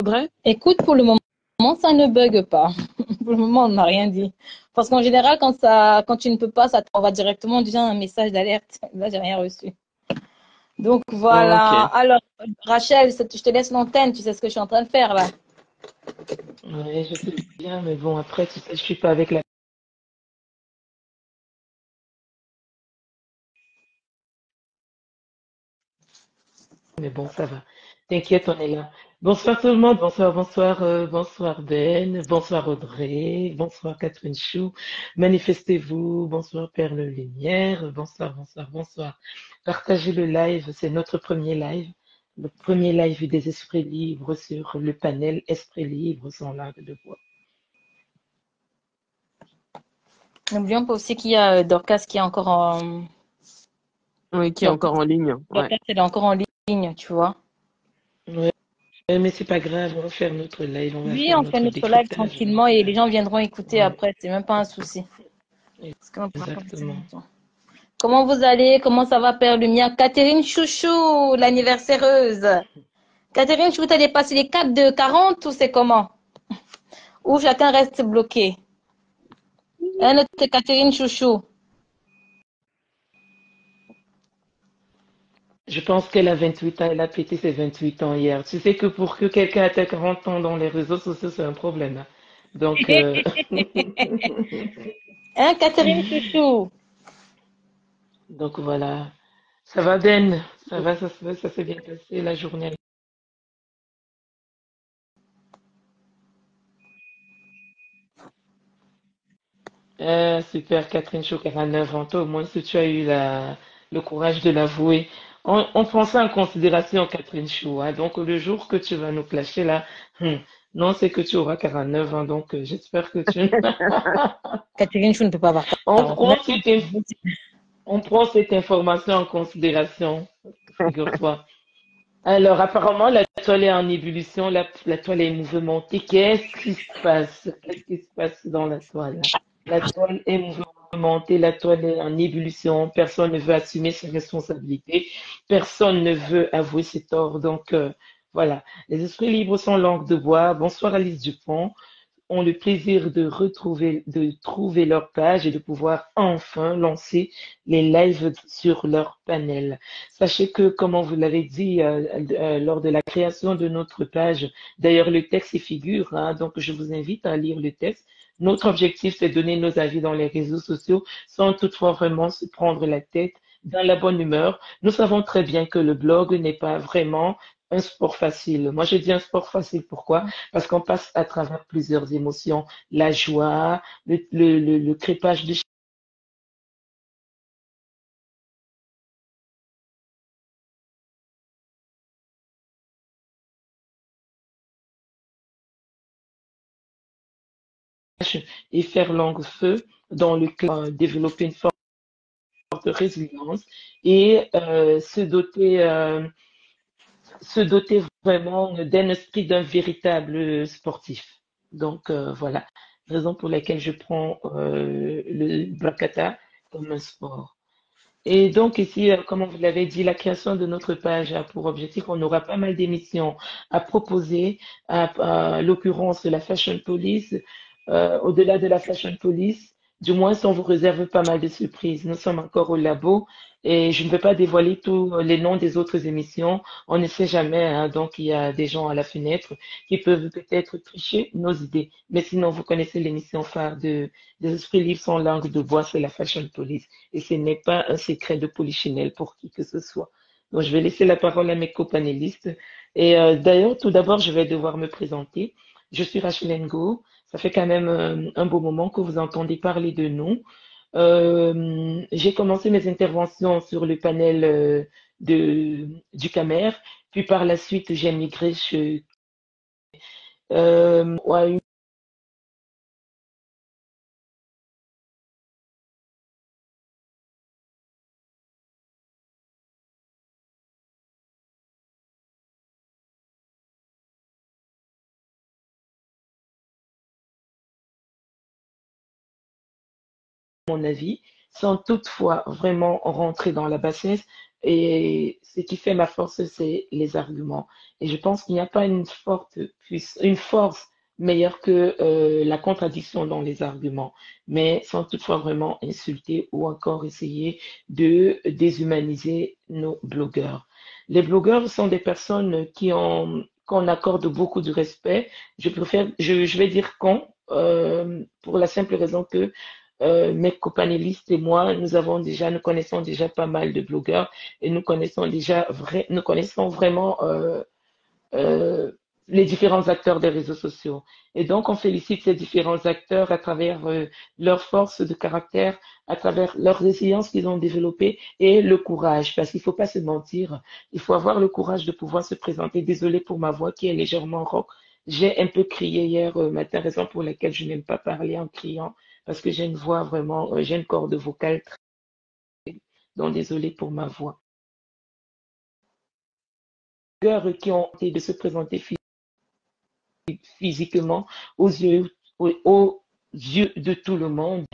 Audrey? Écoute, pour le moment, ça ne bug pas. Pour le moment, on n'a rien dit. Parce qu'en général, quand tu ne peux pas, ça t'envoie directement déjà un message d'alerte. Là, j'ai rien reçu. Donc voilà. Ok. Alors, Rachel, je te laisse l'antenne. Tu sais ce que je suis en train de faire là. Ouais, je sais bien, mais bon, après, tu sais, je suis pas avec la... Mais bon, ça va. T'inquiète, on est là. Bonsoir tout le monde. Bonsoir, bonsoir, bonsoir Ben. Bonsoir Audrey. Bonsoir Catherine Chou. Manifestez-vous. Bonsoir Perle Lumière. Bonsoir, bonsoir, bonsoir. Partagez le live. C'est notre premier live. Le premier live des esprits libres sur le panel Esprits libres sans langue de bois. N'oublions pas aussi qu'il y a Dorcas qui est encore en. Oui, qui est Dorcas, encore en ligne. Ouais. Dorcas, elle est encore en ligne, tu vois. Ouais, mais c'est pas grave. On va faire notre live. On va Oui, faire on fait notre notre live décryptage. Donc, tranquillement et les gens viendront écouter ouais, après. C'est même pas un souci. Parce qu'on ne pourra pas rester exactement. longtemps. Comment vous allez? Comment ça va, Père Lumière? Catherine Chouchou, l'anniversaireuse. Catherine Chouchou, t'as dépassé les 4 de 40 ou c'est comment? Ou chacun reste bloqué? Un autre Catherine Chouchou. Je pense qu'elle a 28 ans, elle a pété ses 28 ans hier. Tu sais que pour que quelqu'un ait 40 ans dans les réseaux sociaux, c'est un problème, hein. Donc, Hein, Catherine Chouchou? donc voilà. Ça va, Ben? Ça va, ça s'est bien passé la journée. Super, Catherine Chou, 49 ans. Toi, au moins, si tu as eu le courage de l'avouer. On prend ça en considération, Catherine Chou, hein. Donc, le jour que tu vas nous clasher là, non, c'est que tu auras 49 ans. Donc, j'espère que tu... Catherine Chou ne peut pas avoir On 49. prend on prend cette information en considération, figure-toi. Alors, apparemment, la toile est en ébullition, la toile est mouvementée. Qu'est-ce qui se passe? Qu'est-ce qui se passe dans la toile? La toile est mouvementée, la toile est en ébullition. Personne ne veut assumer ses responsabilités. Personne ne veut avouer ses torts. Donc, voilà. Les esprits libres sont langue de bois. Bonsoir Alice Dupont ont le plaisir de trouver leur page et de pouvoir enfin lancer les lives sur leur panel. Sachez que, comme on vous l'avait dit lors de la création de notre page, d'ailleurs le texte y figure, hein, donc je vous invite à lire le texte. Notre objectif, c'est de donner nos avis dans les réseaux sociaux sans toutefois vraiment se prendre la tête dans la bonne humeur. Nous savons très bien que le blog n'est pas vraiment un sport facile. Moi, je dis un sport facile. Pourquoi? Parce qu'on passe à travers plusieurs émotions, la joie, le crépage de chage et faire longue feu dans le développer une forme de résilience et se doter vraiment d'un esprit d'un véritable sportif. Donc voilà, raison pour laquelle je prends le Brakata comme un sport. Et donc ici, comme on vous l'avait dit, la création de notre page a pour objectif, on aura pas mal d'émissions à proposer, à l'occurrence la Fashion Police, au-delà de la Fashion Police, du moins si on vous réserve pas mal de surprises. Nous sommes encore au labo et je ne vais pas dévoiler tous les noms des autres émissions. On ne sait jamais, hein, donc il y a des gens à la fenêtre qui peuvent peut-être tricher nos idées. Mais sinon, vous connaissez l'émission phare des esprits libres sans langue de bois, c'est la Fashion Police. Et ce n'est pas un secret de polichinelle pour qui que ce soit. Donc, je vais laisser la parole à mes copanélistes. Et d'ailleurs, tout d'abord, je vais devoir me présenter. Je suis Rachel Ngo. Ça fait quand même un beau moment que vous entendez parler de nous. J'ai commencé mes interventions sur le panel du CAMER, puis par la suite, j'ai migré ouais, mon avis, sans toutefois vraiment rentrer dans la bassesse, Et ce qui fait ma force, c'est les arguments. Et je pense qu'il n'y a pas une force meilleure que la contradiction dans les arguments, mais sans toutefois vraiment insulter ou encore essayer de déshumaniser nos blogueurs. Les blogueurs sont des personnes qu'on accorde beaucoup de respect. Je vais dire pour la simple raison que mes copanélistes et moi, nous connaissons déjà pas mal de blogueurs et nous connaissons vraiment euh, les différents acteurs des réseaux sociaux. Et donc, on félicite ces différents acteurs à travers leur force de caractère, à travers leur résilience qu'ils ont développée et le courage, parce qu'il ne faut pas se mentir, il faut avoir le courage de pouvoir se présenter. Désolée pour ma voix qui est légèrement rauque. J'ai un peu crié hier matin, raison pour laquelle je n'aime pas parler en criant, parce que j'ai une voix vraiment, j'ai une corde vocale, donc désolée pour ma voix. Qui ont été de se présenter physiquement aux yeux de tout le monde,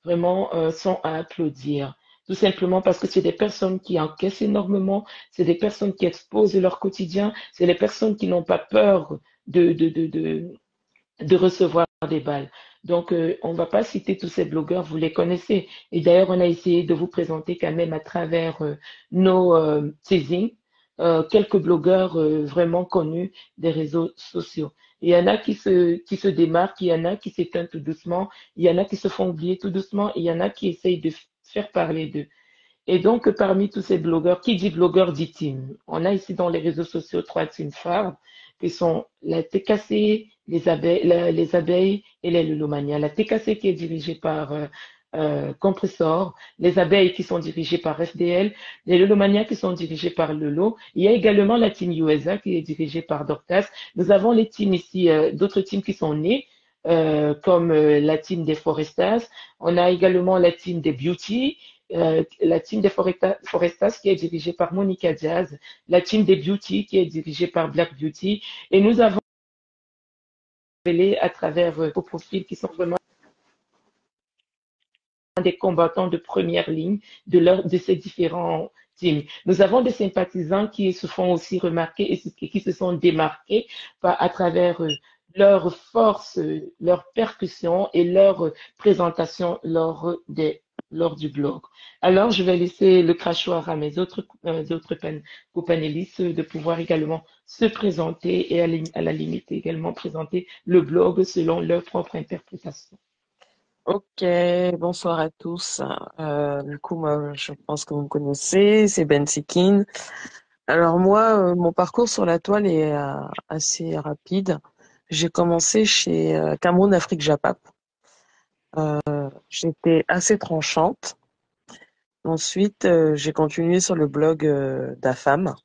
vraiment sont à applaudir. Tout simplement parce que c'est des personnes qui encaissent énormément, c'est des personnes qui exposent leur quotidien, c'est des personnes qui n'ont pas peur de recevoir des balles. Donc, on ne va pas citer tous ces blogueurs, vous les connaissez. Et d'ailleurs, on a essayé de vous présenter quand même à travers nos teasings quelques blogueurs vraiment connus des réseaux sociaux. Il y en a qui se démarquent, il y en a qui s'éteignent tout doucement, il y en a qui se font oublier tout doucement, il y en a qui essayent de faire parler d'eux. Et donc, parmi tous ces blogueurs, qui dit blogueur dit team. On a ici dans les réseaux sociaux trois teams phares, qui sont la TKC, les abeilles et les Lulomania. La TKC qui est dirigée par Compressor, les abeilles qui sont dirigées par FDL, les Lulomania qui sont dirigées par Lolo. Il y a également la team USA qui est dirigée par Dorcas. Nous avons les teams ici, d'autres teams qui sont nés, comme la team des Forestas. On a également la team des Beauty, la team des Forestas qui est dirigée par Monica Diaz, la team des Beauty qui est dirigée par Black Beauty. Et nous avons révélé à travers vos profils qui sont vraiment des combattants de première ligne de ces différents teams. Nous avons des sympathisants qui se font aussi remarquer et qui se sont démarqués à travers leur force, leur percussion et leur présentation lors du blog. Alors, je vais laisser le crachoir à mes autres co-panélistes de pouvoir également se présenter et à la limite également présenter le blog selon leur propre interprétation. Ok, bonsoir à tous. Du coup, moi, je pense que vous me connaissez, c'est Ben Sikin. Alors moi, mon parcours sur la toile est assez rapide. J'ai commencé chez Cameroun Afrique Japap. J'étais assez tranchante. Ensuite, j'ai continué sur le blog d'AFAM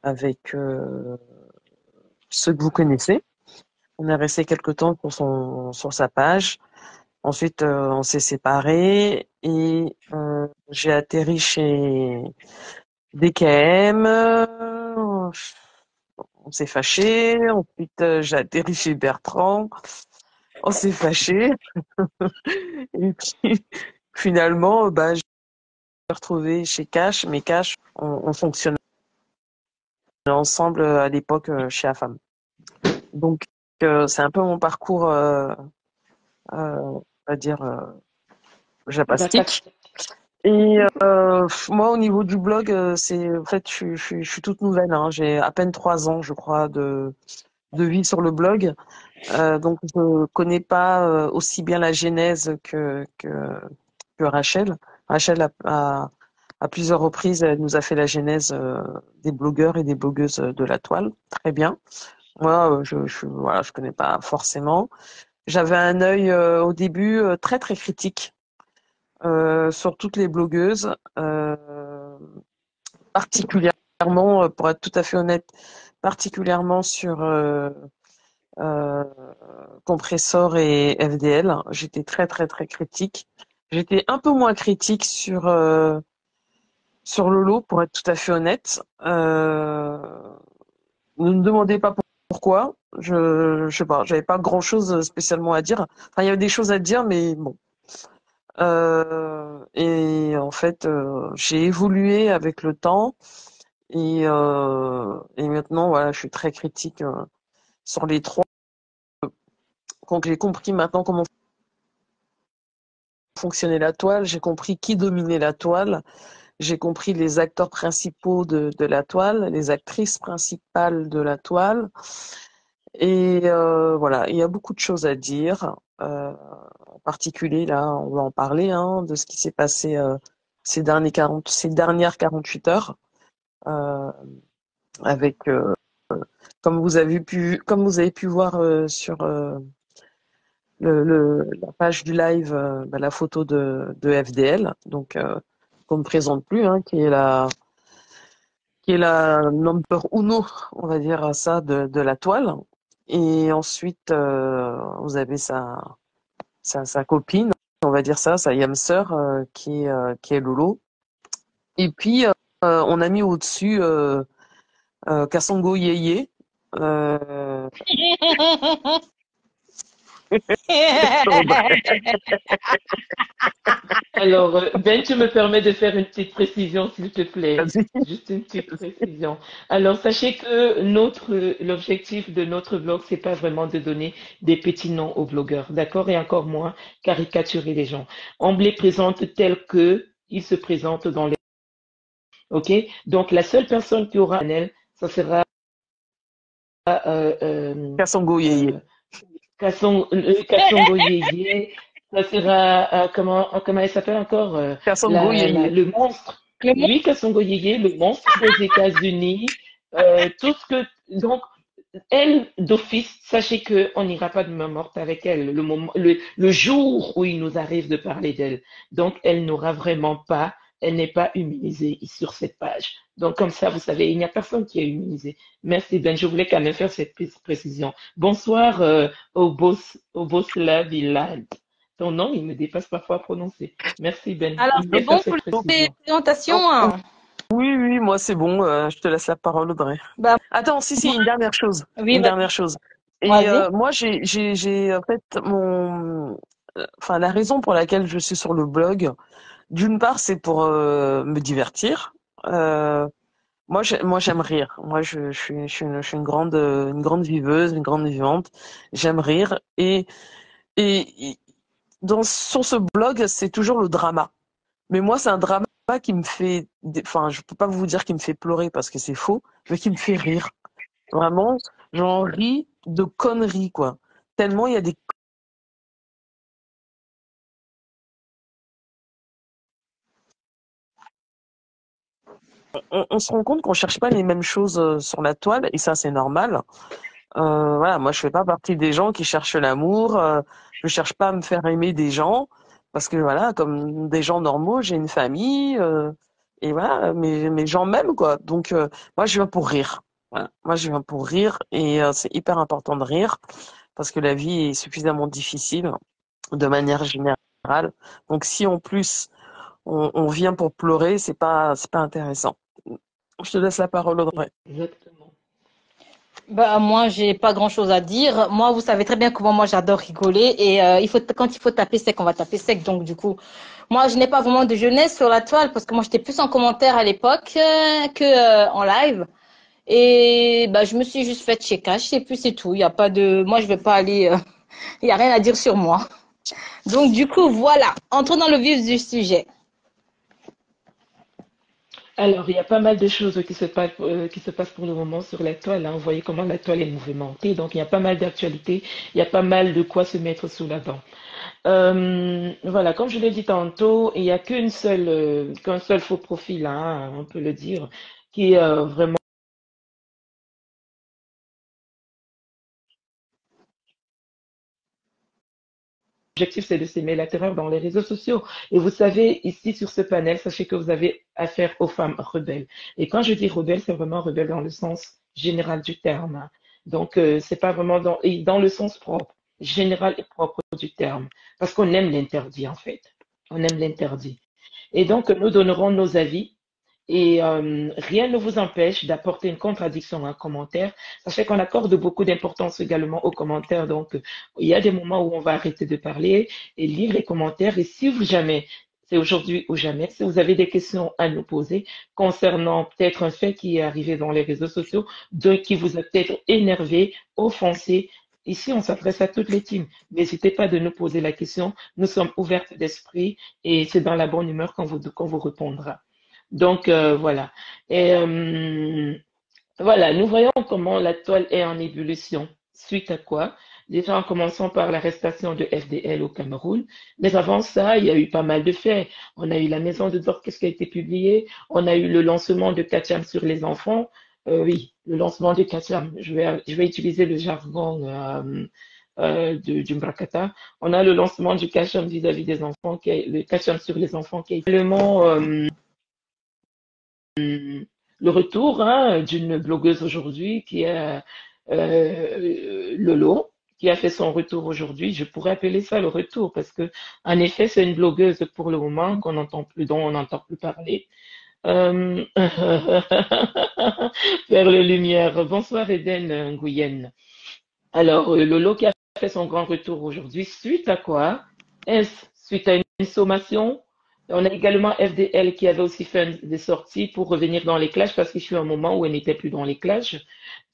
avec ceux que vous connaissez. On est resté quelque temps sur sa page. Ensuite, on s'est séparés et j'ai atterri chez DKM. On s'est fâchés. Ensuite, j'ai atterri chez Bertrand. On s'est fâchés. Et puis, finalement, je me suis retrouvée chez Cash. Mais Cash, on fonctionnait ensemble à l'époque chez AFAM. Donc, c'est un peu mon parcours, on va dire, japastique. Et moi, au niveau du blog, en fait, je suis toute nouvelle. Hein. J'ai à peine 3 ans, je crois, de vie sur le blog. Donc, je connais pas aussi bien la genèse que Rachel. Rachel à plusieurs reprises, elle nous a fait la genèse des blogueurs et des blogueuses de la toile. Très bien. Moi, voilà, je connais pas forcément. J'avais un œil au début très très critique sur toutes les blogueuses, particulièrement, pour être tout à fait honnête, particulièrement sur Compressor et FDL. J'étais très très très critique. J'étais un peu moins critique sur Lolo, pour être tout à fait honnête. Ne me demandez pas pourquoi. Je sais pas, j'avais pas grand chose spécialement à dire. Enfin, il y avait des choses à dire, mais bon. Et en fait, j'ai évolué avec le temps et maintenant, voilà, je suis très critique sur les trois. Quand j'ai compris maintenant comment fonctionnait la toile, j'ai compris qui dominait la toile, j'ai compris les acteurs principaux de la toile, les actrices principales de la toile. Et voilà, il y a beaucoup de choses à dire. En particulier, là, on va en parler hein, de ce qui s'est passé ces dernières 48 heures, euh, avec, comme vous avez pu voir sur la page du live, la photo de FDL, donc qu'on ne présente plus, hein, qui est la number uno, on va dire ça, de la toile. Et ensuite, vous avez sa copine, on va dire ça, sa yam sœur, qui est Lolo. Et puis, on a mis au-dessus Kasongo Yeye. Euh, Alors, Ben, tu me permets de faire une petite précision, s'il te plaît. Vas-y. Juste une petite précision. Alors, sachez que l'objectif de notre blog, c'est pas vraiment de donner des petits noms aux blogueurs, d'accord? Et encore moins caricaturer les gens. On les présente tels que ils se présentent dans les, ok? Donc, la seule personne qui aura un panel, ça sera, euh, euh, Kasongo Yeye. euh, Kassongo Yeye, ça sera, comment elle s'appelle encore, Kasongo Yeye. le monstre. Le mot, Oui, Kassongo Yeye, le monstre des États-Unis, tout ce que, donc, elle, d'office, sachez que on n'ira pas de main morte avec elle le jour où il nous arrive de parler d'elle. Donc, elle n'aura vraiment pas, elle n'est pas humanisée sur cette page. Donc, comme ça, vous savez, il n'y a personne qui est humanisé. Merci, Ben. Je voulais quand même faire cette petite précision. Bonsoir, au boss là, Villad. Ton nom, il me dépasse parfois à prononcer. Merci, Ben. alors Je c'est voulais faire bon pour cette les précision. présentations, Oh, oh, hein. oui, oui, moi c'est bon, je te laisse la parole, Audrey. Bah, Attends, si, moi, une dernière chose. oui, Une dernière vas-y, chose. Et vas-y. moi, j'ai en fait enfin, la raison pour laquelle je suis sur le blog, d'une part, c'est pour me divertir. Euh, moi, j'aime rire. Moi, je suis une grande viveuse, une grande vivante. J'aime rire. Et sur ce blog, c'est toujours le drama. Mais moi, c'est un drama qui me fait, enfin, je peux pas vous dire qu'il me fait pleurer parce que c'est faux, mais qui me fait rire. Vraiment, j'en ris de conneries, quoi. Tellement il y a des, on se rend compte qu'on cherche pas les mêmes choses sur la toile et ça, c'est normal. Voilà, moi, je fais pas partie des gens qui cherchent l'amour. Je cherche pas à me faire aimer des gens parce que voilà, comme des gens normaux, j'ai une famille et voilà, mes gens m'aiment quoi. Donc moi, je viens pour rire. Voilà. Moi, je viens pour rire et c'est hyper important de rire parce que la vie est suffisamment difficile de manière générale. Donc si en plus on vient pour pleurer, c'est pas intéressant. Je te laisse la parole, Audrey. Exactement. Bah, moi, j'ai pas grand-chose à dire. Moi, vous savez très bien comment moi j'adore rigoler et quand il faut taper sec, on va taper sec. Donc, du coup, moi, je n'ai pas vraiment de jeunesse sur la toile parce que moi, j'étais plus en commentaire à l'époque que en live. Et bah, je me suis juste fait chez cash et puis c'est tout. Il y a pas de, moi, je vais pas aller, il y a rien à dire sur moi. Donc, du coup, voilà. Entrons dans le vif du sujet. Alors, il y a pas mal de choses qui se passent pour le moment sur la toile, hein. Vous voyez comment la toile est mouvementée. Donc, il y a pas mal d'actualités. Il y a pas mal de quoi se mettre sous la dent. Voilà, comme je l'ai dit tantôt, il n'y a qu'un seul faux profil, hein, on peut le dire, qui est vraiment l'objectif, c'est de s'aimer la terreur dans les réseaux sociaux. Et vous savez, ici sur ce panel, sachez que vous avez affaire aux femmes rebelles. Et quand je dis rebelle, c'est vraiment rebelle dans le sens général du terme, hein. Donc, c'est pas vraiment et dans le sens propre, général et propre du terme. Parce qu'on aime l'interdit, en fait. On aime l'interdit. Et donc, nous donnerons nos avis et rien ne vous empêche d'apporter une contradiction à un commentaire. Sachez qu'on accorde beaucoup d'importance également aux commentaires. Donc, il y a des moments où on va arrêter de parler et lire les commentaires. Et si vous jamais, c'est aujourd'hui ou jamais, si vous avez des questions à nous poser concernant peut-être un fait qui est arrivé dans les réseaux sociaux, qui vous a peut-être énervé, offensé, ici, on s'adresse à toutes les teams. N'hésitez pas de nous poser la question. Nous sommes ouvertes d'esprit et c'est dans la bonne humeur qu'on vous répondra. Donc, voilà. Et voilà, nous voyons comment la toile est en ébullition. Suite à quoi? Déjà en commençant par l'arrestation de FDL au Cameroun. Mais avant ça, il y a eu pas mal de faits. On a eu la maison de Dorcas qui a été publiée. On a eu le lancement de Kacham sur les enfants. Oui, le lancement de Kacham. Je vais utiliser le jargon du Mbrakata. On a le lancement du Kacham vis-à-vis des enfants, le Kacham sur les enfants qui est également le retour d'une blogueuse aujourd'hui qui est Lolo, qui a fait son retour aujourd'hui. Je pourrais appeler ça le retour parce que, en effet, c'est une blogueuse pour le moment dont on n'entend plus parler. Vers le lumière. Bonsoir Eden Nguyen. Alors, Lolo qui a fait son grand retour aujourd'hui, suite à quoi? Est-ce suite à une sommation? On a également FDL qui avait aussi fait des sorties pour revenir dans les clashs parce qu'il fut un moment où elle n'était plus dans les clashs.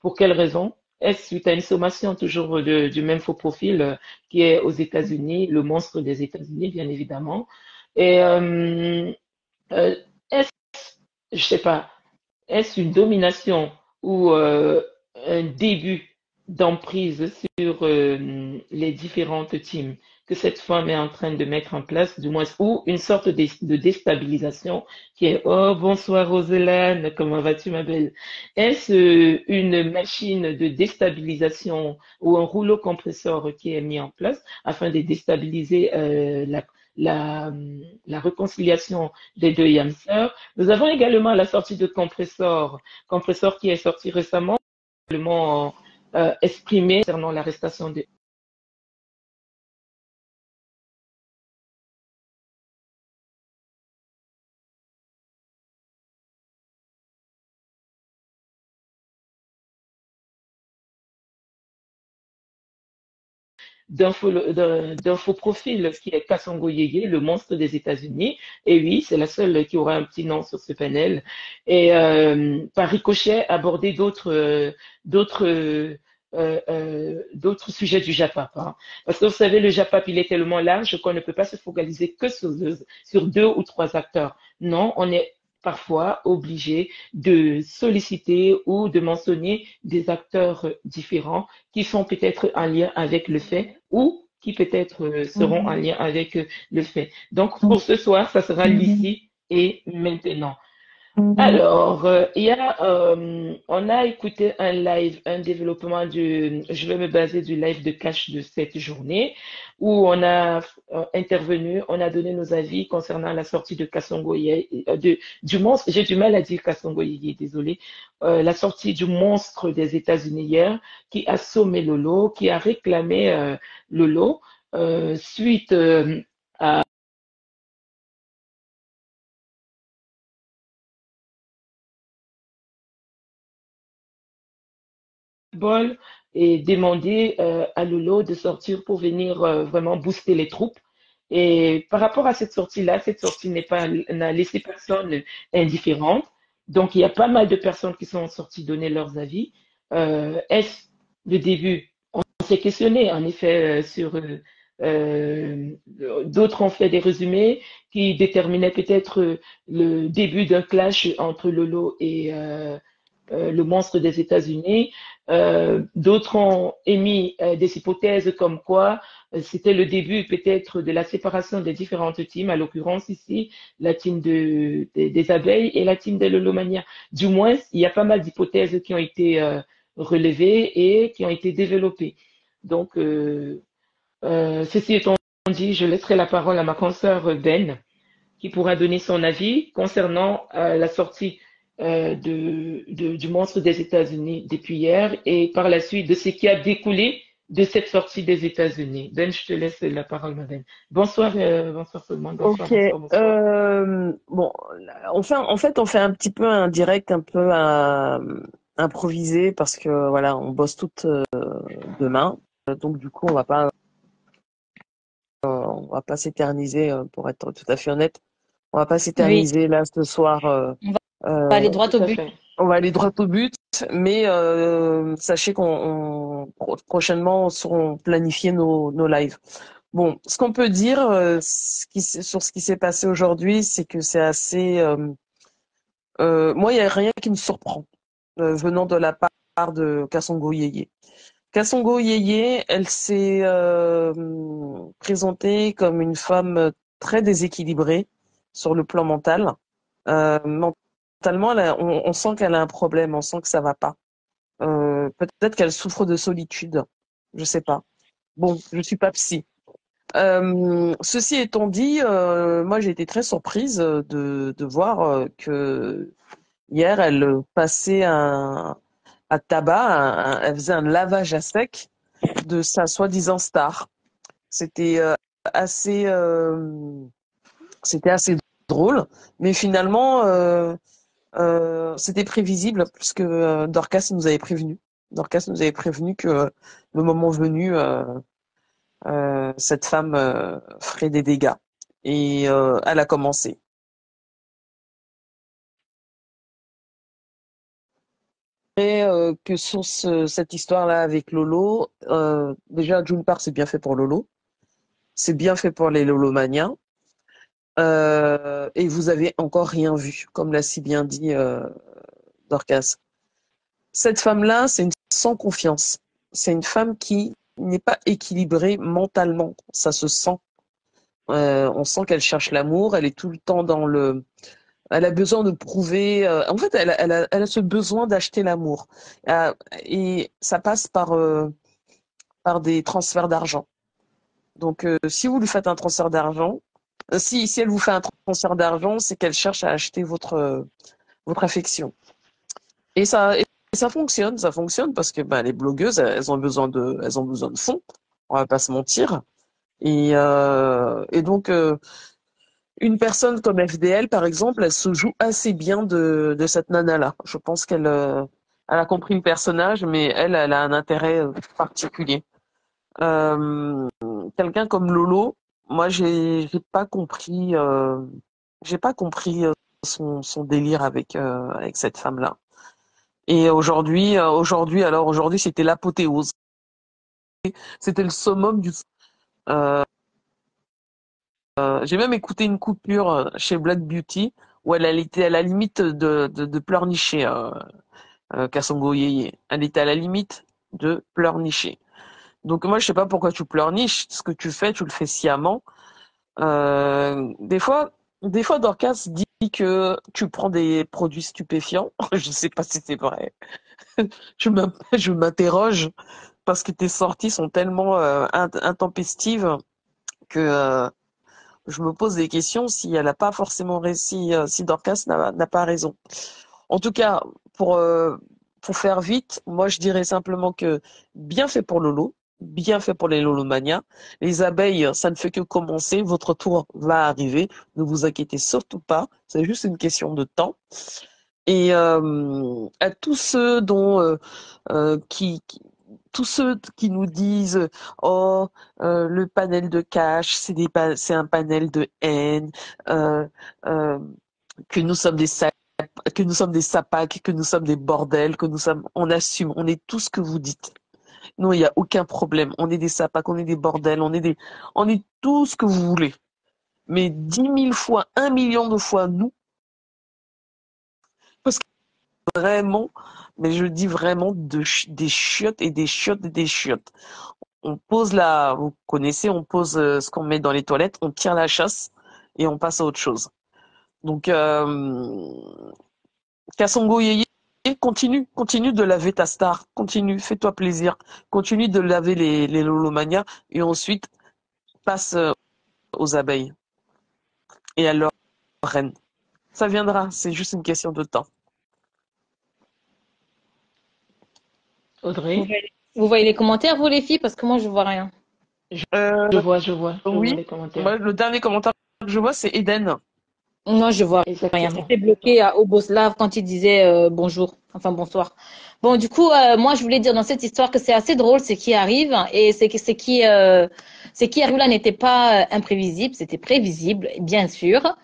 Pour quelle raison? Est-ce suite à une sommation toujours du même faux profil qui est aux États-Unis, le monstre des États-Unis, bien évidemment. Et est-ce, je sais pas, est-ce une domination ou un début d'emprise sur les différentes teams que cette femme est en train de mettre en place, du moins, ou une sorte de déstabilisation qui est oh bonsoir Roselane, comment vas-tu ma belle? Est-ce une machine de déstabilisation ou un rouleau compresseur qui est mis en place afin de déstabiliser la réconciliation des deux Yamseurs? Nous avons également la sortie de Compressor qui est sorti récemment, également exprimé concernant l'arrestation de d'un faux profil qui est Kassongo Yeye, le monstre des États-Unis. Et oui, c'est la seule qui aura un petit nom sur ce panel. Et par ricochet, aborder d'autres sujets du Japap. Hein. Parce que vous savez, le Japap, il est tellement large qu'on ne peut pas se focaliser que sur deux ou trois acteurs. Non, on est parfois obligé de solliciter ou de mentionner des acteurs différents qui sont peut-être en lien avec le fait ou qui peut-être seront en lien avec le fait. Donc, pour ce soir, ça sera l'ici et maintenant. Alors, on a écouté un live, un développement je vais me baser du live de cash de cette journée, où on a intervenu, on a donné nos avis concernant la sortie de Kassongo du monstre, j'ai du mal à dire Kassongo désolé, la sortie du monstre des États-Unis hier, qui a sommé Lolo, qui a réclamé Lolo, suite à bol et demander à Lolo de sortir pour venir vraiment booster les troupes. Et par rapport à cette sortie-là, cette sortie n'a laissé personne indifférente. Donc, il y a pas mal de personnes qui sont sorties donner leurs avis. Est-ce le début? On s'est questionné, en effet, sur d'autres ont fait des résumés qui déterminaient peut-être le début d'un clash entre Lolo et le monstre des États-Unis. D'autres ont émis des hypothèses comme quoi c'était le début peut-être de la séparation des différentes teams, à l'occurrence ici, la team des abeilles et la team des Lolomania. Du moins, il y a pas mal d'hypothèses qui ont été relevées et qui ont été développées. Donc, ceci étant dit, je laisserai la parole à ma consoeur Ben, qui pourra donner son avis concernant la sortie du monstre des États-Unis depuis hier et par la suite de ce qui a découlé de cette sortie des États-Unis. Ben, je te laisse la parole, madame. Bonsoir tout le monde. Bonsoir, Ok. bonsoir, bonsoir. Bon, on fait un petit peu un direct, un peu improvisé parce que voilà, on bosse toutes demain. Donc du coup, on va pas s'éterniser pour être tout à fait honnête. On va pas Oui, s'éterniser là ce soir. on va aller Euh, droit Tout au à but. fait. on va aller droit au but, mais sachez prochainement, on seront planifier nos lives. Bon, ce qu'on peut dire sur ce qui s'est passé aujourd'hui, c'est que c'est assez. Moi, il n'y a rien qui me surprend venant de la part de Kassongo Yeye. Kassongo Yeye, elle s'est présentée comme une femme très déséquilibrée sur le plan mental. Mentalement, on sent qu'elle a un problème, on sent que ça va pas. Peut-être qu'elle souffre de solitude, je sais pas. Bon, je suis pas psy. Ceci étant dit, moi j'ai été très surprise de voir que hier elle passait à tabac, elle faisait un lavage à sec de sa soi-disant star. C'était assez, c'était assez drôle, mais finalement c'était prévisible puisque Dorcas nous avait prévenu. Dorcas nous avait prévenu que le moment venu, cette femme ferait des dégâts. Et elle a commencé. Et que sur cette histoire-là avec Lolo, déjà d'une part c'est bien fait pour Lolo, c'est bien fait pour les Lolomaniens, et vous avez encore rien vu, comme l'a si bien dit Dorcas. Cette femme-là, c'est une sans confiance. C'est une femme qui n'est pas équilibrée mentalement. Ça se sent. On sent qu'elle cherche l'amour. Elle est tout le temps dans le. Elle a besoin de prouver. En fait, elle a ce besoin d'acheter l'amour. Et ça passe par des transferts d'argent. Donc, si vous lui faites un transfert d'argent, si elle vous fait un transfert d'argent, c'est qu'elle cherche à acheter votre affection. Ça fonctionne parce que les blogueuses, elles ont besoin de fonds. On va pas se mentir. Et donc, une personne comme FDL, par exemple, elle se joue assez bien de cette nana-là. Je pense elle a compris le personnage, mais elle a un intérêt particulier. Euh, Quelqu'un comme Lolo, moi, j'ai pas compris son délire avec cette femme-là. Et aujourd'hui, c'était l'apothéose. C'était le summum du. Euh, j'ai même écouté une coupure chez Black Beauty où elle était à la limite de pleurnicher, Kasongo Yeye. Elle était à la limite de pleurnicher. Donc moi, je sais pas pourquoi tu pleurniches. Ce que tu fais, tu le fais sciemment. Euh, des fois, des fois, Dorcas dit que tu prends des produits stupéfiants. Je sais pas si c'est vrai. Je m'interroge parce que tes sorties sont tellement intempestives que je me pose des questions si elle n'a pas forcément réussi, si Dorcas n'a pas raison. En tout cas, pour, euh, pour faire vite, moi je dirais simplement que bien fait pour Lolo, bien fait pour les Lolomanias. Les abeilles, ça ne fait que commencer, votre tour va arriver, ne vous inquiétez surtout pas, c'est juste une question de temps. Et à tous ceux tous ceux qui nous disent oh le panel de cash c'est un panel de haine, euh, euh, que nous sommes que nous sommes des sapacs, que nous sommes des bordels, on assume, on est tout ce que vous dites. Non, il n'y a aucun problème. On est des sapacs, on est des bordels, on est tout ce que vous voulez. Mais 10 000 fois, 1 million de fois nous, parce que vraiment, mais je dis vraiment des chiottes et des chiottes et des chiottes. Vous connaissez, on pose ce qu'on met dans les toilettes, on tire la chasse et on passe à autre chose. Donc, Kassongo Yeye, continue de laver ta star, continue, fais-toi plaisir, continue de laver les Lolomania et ensuite passe aux abeilles et à leur reine. Ça viendra, c'est juste une question de temps. Audrey? Vous voyez les commentaires, vous les filles, parce que moi je vois rien. Euh, Je vois oui, les commentaires. moi, le dernier commentaire que je vois, c'est Eden. Non, je vois rien. Exactement. C'était bloqué à Oboslav quand il disait bonjour, enfin bonsoir. Bon, du coup, moi, je voulais dire dans cette histoire que c'est assez drôle ce qui arrive et ce qui arrive là n'était pas imprévisible, c'était prévisible, bien sûr.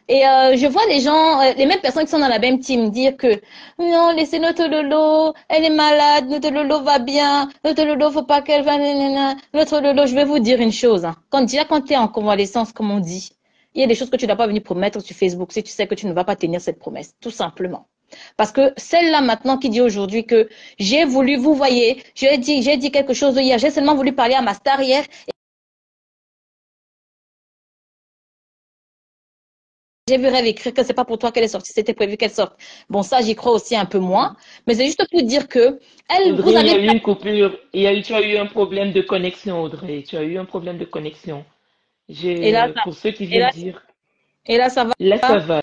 Et je vois les gens, les mêmes personnes qui sont dans la même team dire que non, laissez notre Lolo, elle est malade, notre Lolo va bien, notre Lolo, faut pas qu'elle va, nanana. Notre Lolo, je vais vous dire une chose. Hein. Quand tu es en convalescence, comme on dit, il y a des choses que tu ne dois pas venir promettre sur Facebook si tu sais que tu ne vas pas tenir cette promesse, tout simplement. Parce que celle-là maintenant qui dit aujourd'hui que j'ai voulu, vous voyez, j'ai dit quelque chose hier, j'ai seulement voulu parler à ma star hier. J'ai vu Rêve écrire que c'est pas pour toi qu'elle est sortie, c'était prévu qu'elle sorte. Bon, ça, j'y crois aussi un peu moins. Mais c'est juste pour dire que Audrey, vous il y a avez eu une coupure. Tu as eu un problème de connexion, Audrey. Tu as eu un problème de connexion. et là, Pour ceux qui et viennent là, dire, et là, ça là ça va.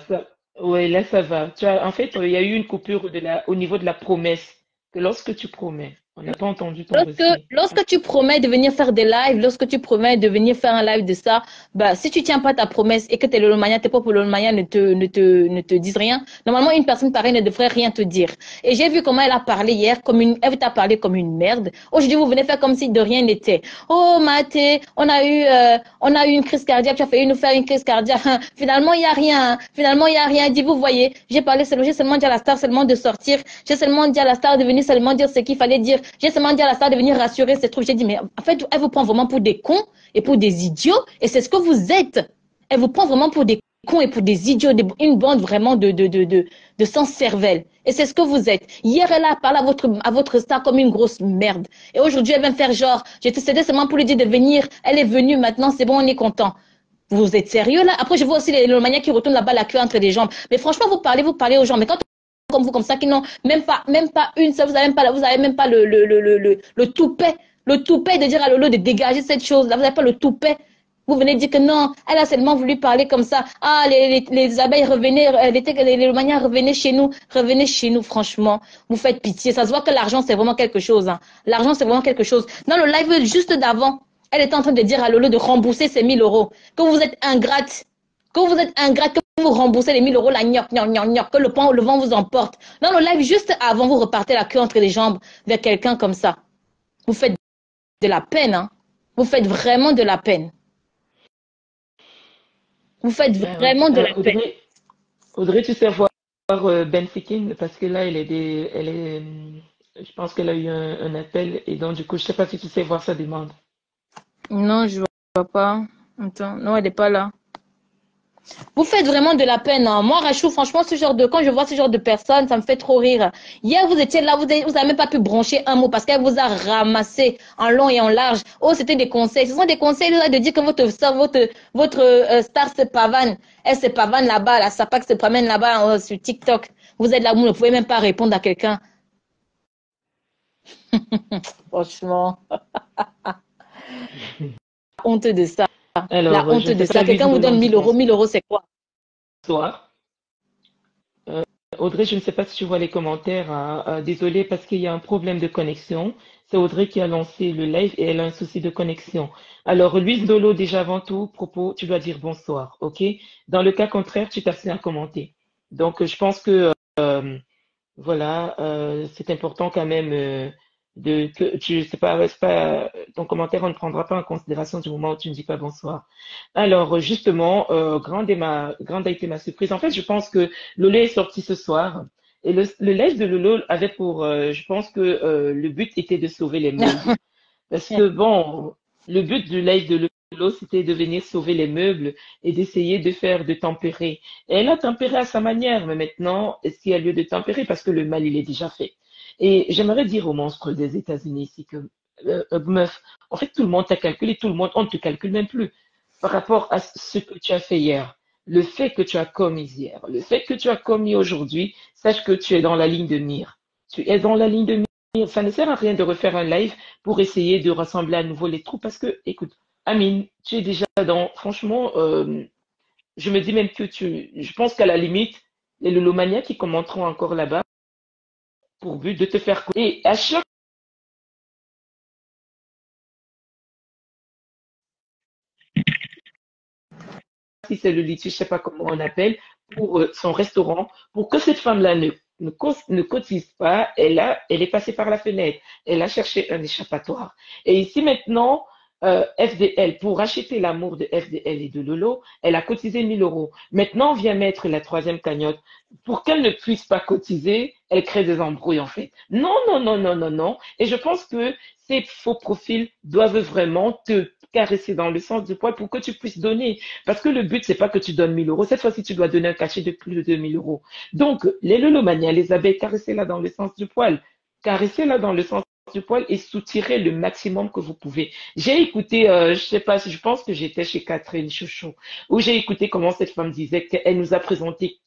va. Ouais, là ça va. En fait, il y a eu une coupure au niveau de la promesse. Que lorsque tu promets, on n'a pas entendu ton dossier. Lorsque tu promets de venir faire des lives, lorsque tu promets de venir faire un live de ça, bah, si tu tiens pas ta promesse et que tes Lolomania, tes propres Lolomania ne te disent rien, normalement, une personne pareille ne devrait rien te dire. Et j'ai vu comment elle a parlé hier, elle t'a parlé comme une merde. Aujourd'hui, vous venez faire comme si de rien n'était. Oh, Mathé, on a eu une crise cardiaque, tu as failli nous faire une crise cardiaque. Finalement, il y a rien. Finalement, il y a rien. Dit, vous voyez, j'ai seulement dit à la star seulement de sortir. J'ai seulement dit à la star de venir seulement dire ce qu'il fallait dire. J'ai seulement dit à la star de venir rassurer ces trucs. J'ai dit, mais en fait, elle vous prend vraiment pour des cons et pour des idiots. Et c'est ce que vous êtes. Elle vous prend vraiment pour des cons et pour des idiots, une bande vraiment de sans-cervelle. Et c'est ce que vous êtes. Hier, elle a parlé à votre star comme une grosse merde. Et aujourd'hui, elle vient faire genre, c'était seulement pour lui dire de venir. Elle est venue maintenant, c'est bon, on est content. Vous êtes sérieux là? Après, je vois aussi les manières qui retournent là-bas la queue entre les jambes. Mais franchement, vous parlez aux gens. Mais quand comme vous, comme ça, qui n'ont même pas une seule, vous avez même pas le toupet de dire à Lolo de dégager cette chose-là. Vous n'avez pas le toupet. Vous venez dire que non, elle a seulement voulu parler comme ça. Ah, les abeilles revenaient, les manières revenaient chez nous, franchement. Vous faites pitié. Ça se voit que l'argent, c'est vraiment quelque chose. Hein. L'argent, c'est vraiment quelque chose. Dans le live juste d'avant, elle était en train de dire à Lolo de rembourser ses 1 000 euros. Que vous êtes ingrate. Que vous êtes ingrate, que vous remboursez les 1 000 euros, la gnoc, gnoc, gnoc, gnoc, que le vent vous emporte. Dans le live, juste avant, vous repartez la queue entre les jambes vers quelqu'un comme ça. Vous faites de la peine, hein. Vous faites vraiment de la peine. Vous faites Ouais. vraiment de la peine. Audrey, tu sais voir Ben Sekin parce que là, je pense qu'elle a eu un appel et donc du coup, je sais pas si tu sais voir sa demande. Non, je vois pas. Attends, non, elle n'est pas là. Vous faites vraiment de la peine. Hein. Moi, Rachou, franchement, quand je vois ce genre de personnes, ça me fait trop rire. Hier, vous étiez là, vous avez même pas pu brancher un mot parce qu'elle vous a ramassé en long et en large. Oh, c'était des conseils. Ce sont des conseils là, de dire que votre star se pavane. Elle se pavane là-bas, la sapac se promène là-bas sur TikTok. Vous êtes là, vous ne pouvez même pas répondre à quelqu'un. Franchement, honte de ça. La Alors, honte je ne de sais pas, ça. Louise Quelqu'un vous donne demande 1 000 euros. bonsoir. 1 000 euros, c'est quoi? Audrey, je ne sais pas si tu vois les commentaires. Hein. Désolée parce qu'il y a un problème de connexion. C'est Audrey qui a lancé le live et elle a un souci de connexion. Alors, Louise Dolo, déjà avant tout, tu dois dire bonsoir, ok? Dans le cas contraire, tu t'abstiens à commenter. Donc, je pense que voilà, c'est important quand même que tu c'est pas, ton commentaire, on ne prendra pas en considération du moment où tu ne dis pas bonsoir. Alors justement, grande a été ma surprise. En fait, je pense que Lolo est sorti ce soir et le live de Lolo avait pour, je pense que le but était de sauver les meubles. Parce que bon, le but du live de Lolo, c'était de venir sauver les meubles et d'essayer de tempérer. Et elle a tempéré à sa manière, mais maintenant, est-ce qu'il y a lieu de tempérer? Parce que le mal, il est déjà fait. Et j'aimerais dire aux monstres des États-Unis ici que, meuf, en fait, tout le monde t'a calculé, tout le monde, on ne te calcule même plus par rapport à ce que tu as fait hier. Le fait que tu as commis hier, le fait que tu as commis aujourd'hui, sache que tu es dans la ligne de mire. Tu es dans la ligne de mire. Ça ne sert à rien de refaire un live pour essayer de rassembler à nouveau les troupes parce que, écoute, Amine, tu es déjà franchement, je me dis même que je pense qu'à la limite, les Lolomanias qui commenteront encore là-bas pour but de te faire. Et à chaque si c'est le litige, je sais pas comment on appelle, pour son restaurant, pour que cette femme-là ne cotise pas, elle est passée par la fenêtre. Elle a cherché un échappatoire. Et ici maintenant, FDL, pour racheter l'amour de FDL et de Lolo, elle a cotisé 1 000 euros. Maintenant, on vient mettre la troisième cagnotte. Pour qu'elle ne puisse pas cotiser, elle crée des embrouilles en fait. Non, non, non, non, non, non. Et je pense que ces faux profils doivent vraiment te caresser dans le sens du poil pour que tu puisses donner. Parce que le but, c'est pas que tu donnes 1 000 euros. Cette fois-ci, tu dois donner un cachet de plus de 2 000 euros. Donc, les Lolomania, les abeilles, caressez-la dans le sens du poil. Caressez-la dans le sens du poil et soutirez le maximum que vous pouvez. J'ai écouté, je sais pas, je pense que j'étais chez Catherine Chouchou, où j'ai écouté comment cette femme disait qu'elle nous a présenté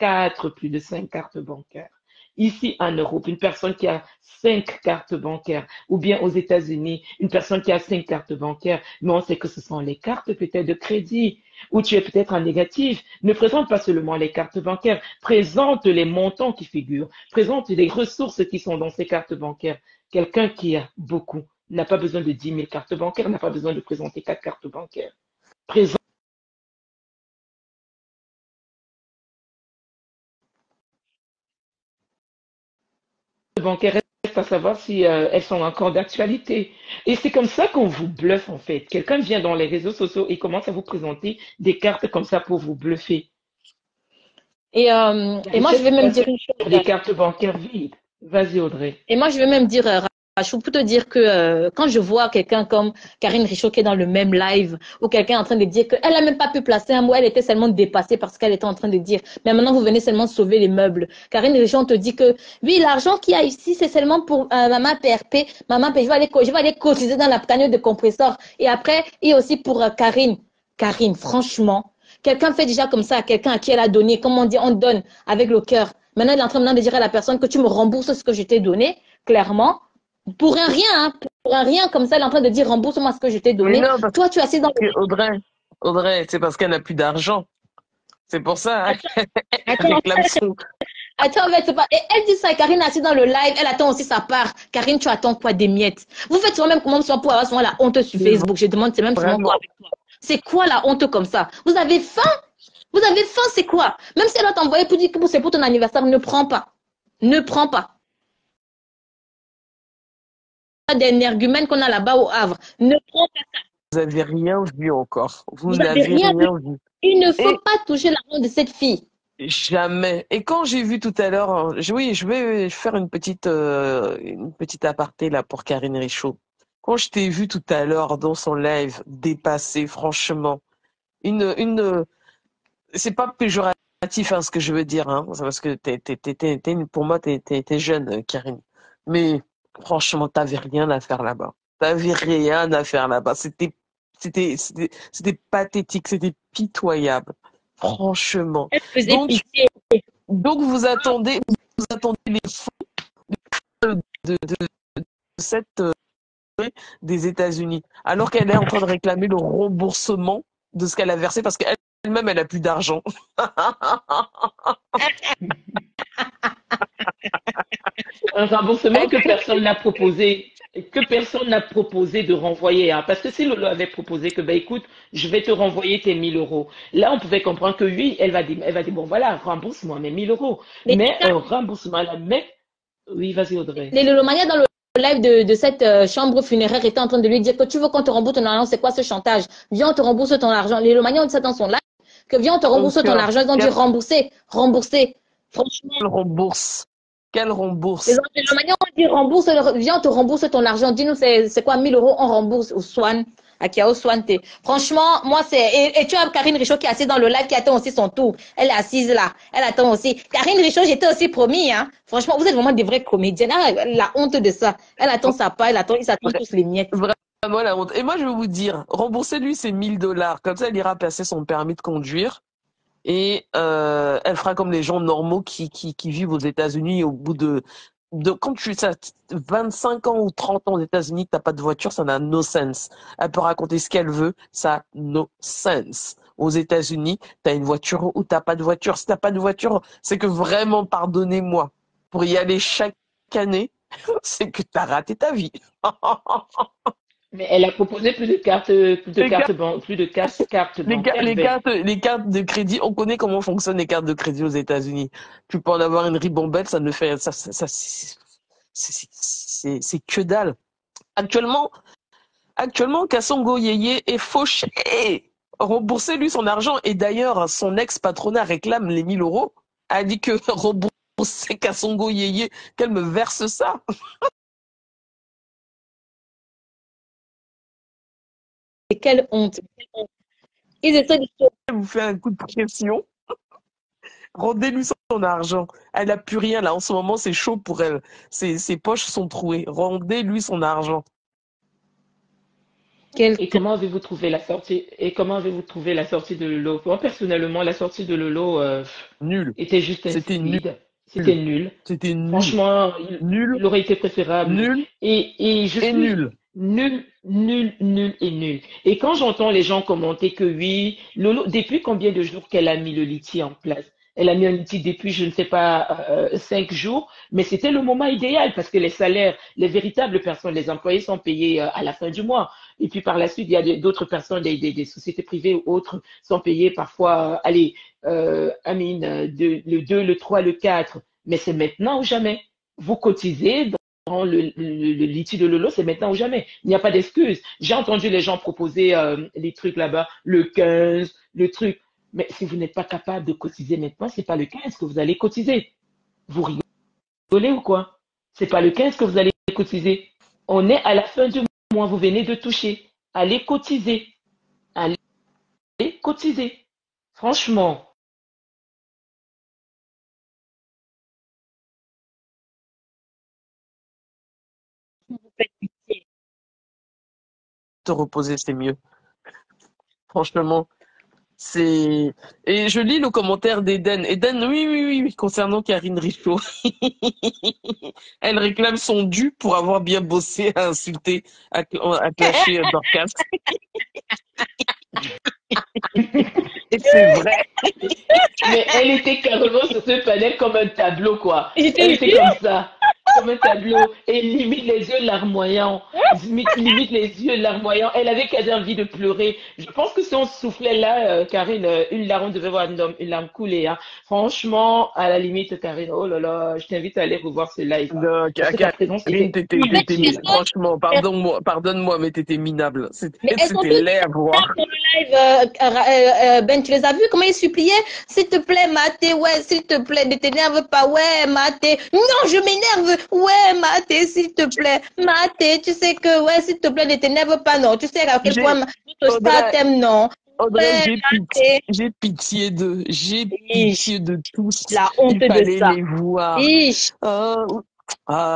plus de 5 cartes bancaires. Ici en Europe, une personne qui a 5 cartes bancaires, ou bien aux États-Unis, une personne qui a 5 cartes bancaires, mais on sait que ce sont les cartes peut-être de crédit, où tu es peut-être en négatif. Ne présente pas seulement les cartes bancaires, présente les montants qui figurent, présente les ressources qui sont dans ces cartes bancaires. Quelqu'un qui a beaucoup n'a pas besoin de 10 000 cartes bancaires, n'a pas besoin de présenter 4 cartes bancaires. Présente bancaires, reste à savoir si elles sont encore d'actualité. Et c'est comme ça qu'on vous bluffe en fait. Quelqu'un vient dans les réseaux sociaux et commence à vous présenter des cartes comme ça pour vous bluffer. Et moi, je vais même dire une chose. Des cartes bancaires vides. Vas-y Audrey. Et moi, je vais même dire, Rachou, pour te dire que quand je vois quelqu'un comme Karine Richaud qui est dans le même live, ou quelqu'un en train de dire qu'elle n'a même pas pu placer un mot, elle était seulement dépassée parce qu'elle était en train de dire, mais maintenant vous venez seulement sauver les meubles. Karine Richaud te dit que, oui, l'argent qu'il y a ici, c'est seulement pour maman PRP, maman PRP, je vais aller cotiser dans la cagnotte de compresseur. Et après, et aussi pour Karine. Karine, franchement, quelqu'un fait déjà comme ça à quelqu'un à qui elle a donné, comme on dit, on donne avec le cœur. Maintenant, elle est en train de dire à la personne que tu me rembourses ce que je t'ai donné, clairement. Pour un rien, hein, pour un rien comme ça, elle est en train de dire rembourse-moi ce que je t'ai donné. Non, parce Toi, tu es assis dans que le... Audrey, c'est parce qu'elle n'a plus d'argent. C'est pour ça hein, qu'elle Attends, réclame son. attends, en fait, c'est pas... Et elle dit ça, Karine est assise dans le live, elle attend aussi sa part. Karine, tu attends quoi des miettes? Vous faites souvent même comment pour avoir souvent la honte sur Facebook. Je demande, c'est même souvent quoi Vraiment. avec toi. C'est quoi la honte comme ça? Vous avez faim? Vous avez faim, c'est quoi? Même si elle va t'envoyer pour dire que c'est pour ton anniversaire, ne prends pas. Ne prends pas. Des énergumènes qu'on a là-bas au Havre. Ne prends pas ça. Vous n'avez rien vu encore. Vous Vous n'avez n'avez rien vu. rien vu. Il ne faut Et pas toucher l'argent de cette fille. jamais. Et quand j'ai vu tout à l'heure, oui, je vais faire une petite aparté là pour Karine Richaud. Quand je t'ai vu tout à l'heure dans son live dépasser, franchement, une, c'est pas péjoratif hein, ce que je veux dire, hein, c'est parce que pour moi t'es jeune, Karine. Mais franchement, t'avais rien à faire là-bas. T'avais rien à faire là-bas. C'était pathétique, c'était pitoyable. Franchement. Elle faisait Donc, pitié. donc vous attendez les fonds de cette des États-Unis, alors qu'elle est en train de réclamer le remboursement de ce qu'elle a versé parce qu'elle-même elle a plus d'argent. Un remboursement Elle- que personne n'a proposé de renvoyer. Hein. Parce que si Lolo avait proposé que, ben écoute, je vais te renvoyer tes 1 000 euros, là on pouvait comprendre que oui, elle va dire, bon voilà, rembourse-moi mes 1 000 euros. Les, Mais un remboursement, là, mais, oui, vas-y Audrey. les Lolomania dans le live de cette chambre funéraire étaient en train de lui dire que tu veux qu'on te rembourse ton argent, c'est quoi ce chantage? Viens, on te rembourse ton argent. Les Lolomania ont dit ça dans son live, que viens, on te rembourse Donc, ton argent. Ils ont dit rembourser, rembourser. Franchement, qu'elle rembourse. Qu'elle les rembourse. Lolomania ont dit rembourse, viens, on te rembourse ton argent. Dis-nous, c'est quoi 1 000 euros, on rembourse au Swan. À Kiao Swante. Franchement, moi, et tu as Karine Richaud qui est assise dans le live, qui attend aussi son tour. Elle est assise là. Elle attend aussi. Karine Richaud, j'étais aussi promis, hein. Franchement, vous êtes vraiment des vraies comédiennes. Ah, la honte de ça. Elle attend sa part, ils s'attendent tous les miettes. Vraiment la honte. Et moi, je vais vous dire, rembourser-lui ses $1 000. Comme ça, elle ira passer son permis de conduire. Et elle fera comme les gens normaux qui vivent aux États-Unis au bout quand tu as 25 ans ou 30 ans aux États-Unis, t'as pas de voiture, ça n'a no sense. Elle peut raconter ce qu'elle veut, ça a no sense. Aux États-Unis, t'as une voiture ou t'as pas de voiture. Si t'as pas de voiture, c'est que vraiment, pardonnez-moi, pour y aller chaque année, c'est que t'as raté ta vie. Mais elle a proposé Les cartes, plus de quatre cartes les, ca- bancaires vertes. les cartes de crédit, on connaît comment fonctionnent les cartes de crédit aux États-Unis. Tu peux en avoir une ribambelle, ça ne fait, ça, c'est que dalle. Actuellement, Actuellement, Kassongo Yeye est fauché. Remboursez-lui son argent. Et d'ailleurs, son ex-patronat réclame les 1 000 euros. A dit que rembourser Kassongo Yeye, qu'elle me verse ça. Et quelle honte. Ils essaient de Elle vous fait un coup de pression. Rendez-lui son argent. Elle n'a plus rien là. En ce moment, c'est chaud pour elle. Ses poches sont trouées. Rendez-lui son argent. Et comment avez-vous trouvé la sortie? Et comment avez-vous trouvé la sortie de Lolo? Moi, personnellement, la sortie de Lolo Nul. était juste C'était nul. insipide. C'était nul. C'était nul. Franchement, Nul. il aurait été préférable. Nul. Et je Et suis nul. nul, nul, nul et nul. Et quand j'entends les gens commenter que oui, Lolo, depuis combien de jours qu'elle a mis le liti en place? Elle a mis un liti depuis, je ne sais pas, 5 jours, mais c'était le moment idéal parce que les salaires, les véritables personnes, les employés sont payés à la fin du mois. Et puis par la suite, il y a d'autres personnes, des sociétés privées ou autres, sont payées parfois, allez, Amine, le 2, le 3, le 4. Mais c'est maintenant ou jamais. Vous cotisez dans le liti de Lolo, c'est maintenant ou jamais. Il n'y a pas d'excuse. J'ai entendu les gens proposer les trucs là-bas, le 15, le truc. Mais si vous n'êtes pas capable de cotiser maintenant, c'est pas le 15 que vous allez cotiser. Vous rigolez ou quoi? C'est pas le 15 que vous allez cotiser. On est à la fin du mois, vous venez de toucher. Allez cotiser. Allez cotiser. Franchement. Te reposer, c'est mieux. Franchement. C'est Et je lis le commentaire d'Eden. Eden, oui, oui, oui, oui, concernant Karine Richaud. Elle réclame son dû pour avoir bien bossé, à insulter, à clasher Dorcas. Et c'est vrai. Mais elle était carrément sur ce panel comme un tableau, quoi. Je Elle te était jure. comme ça, comme un tableau, et limite les yeux larmoyants, limite les yeux larmoyants. Elle avait quasi envie de pleurer. Je pense que si on soufflait là, Karine, une larme, on devait voir une larme couler, hein. Franchement, à la limite, Karine, oh là là, je t'invite à aller revoir ce live, hein, Non, parce que ta présence Karine, était inutile. franchement, pardonne-moi, mais t'étais minable. Mais elles sont C'était toutes laid à voir. dans le live. Ben, tu les as vus comment ils suppliaient? S'il te plaît, Maté, ouais, s'il te plaît, ne t'énerve pas, ouais, Maté. Non, je m'énerve, ouais, Maté, s'il te plaît, Maté, tu sais que, ouais, s'il te plaît, ne t'énerve pas, non. Tu sais à quel point J'ai, notre star Audrey, t'aime, non. Audrey, Ouais, Maté. j'ai Ish, pitié de tous. la honte Il de fallait ça. les voir. Ish, Ah,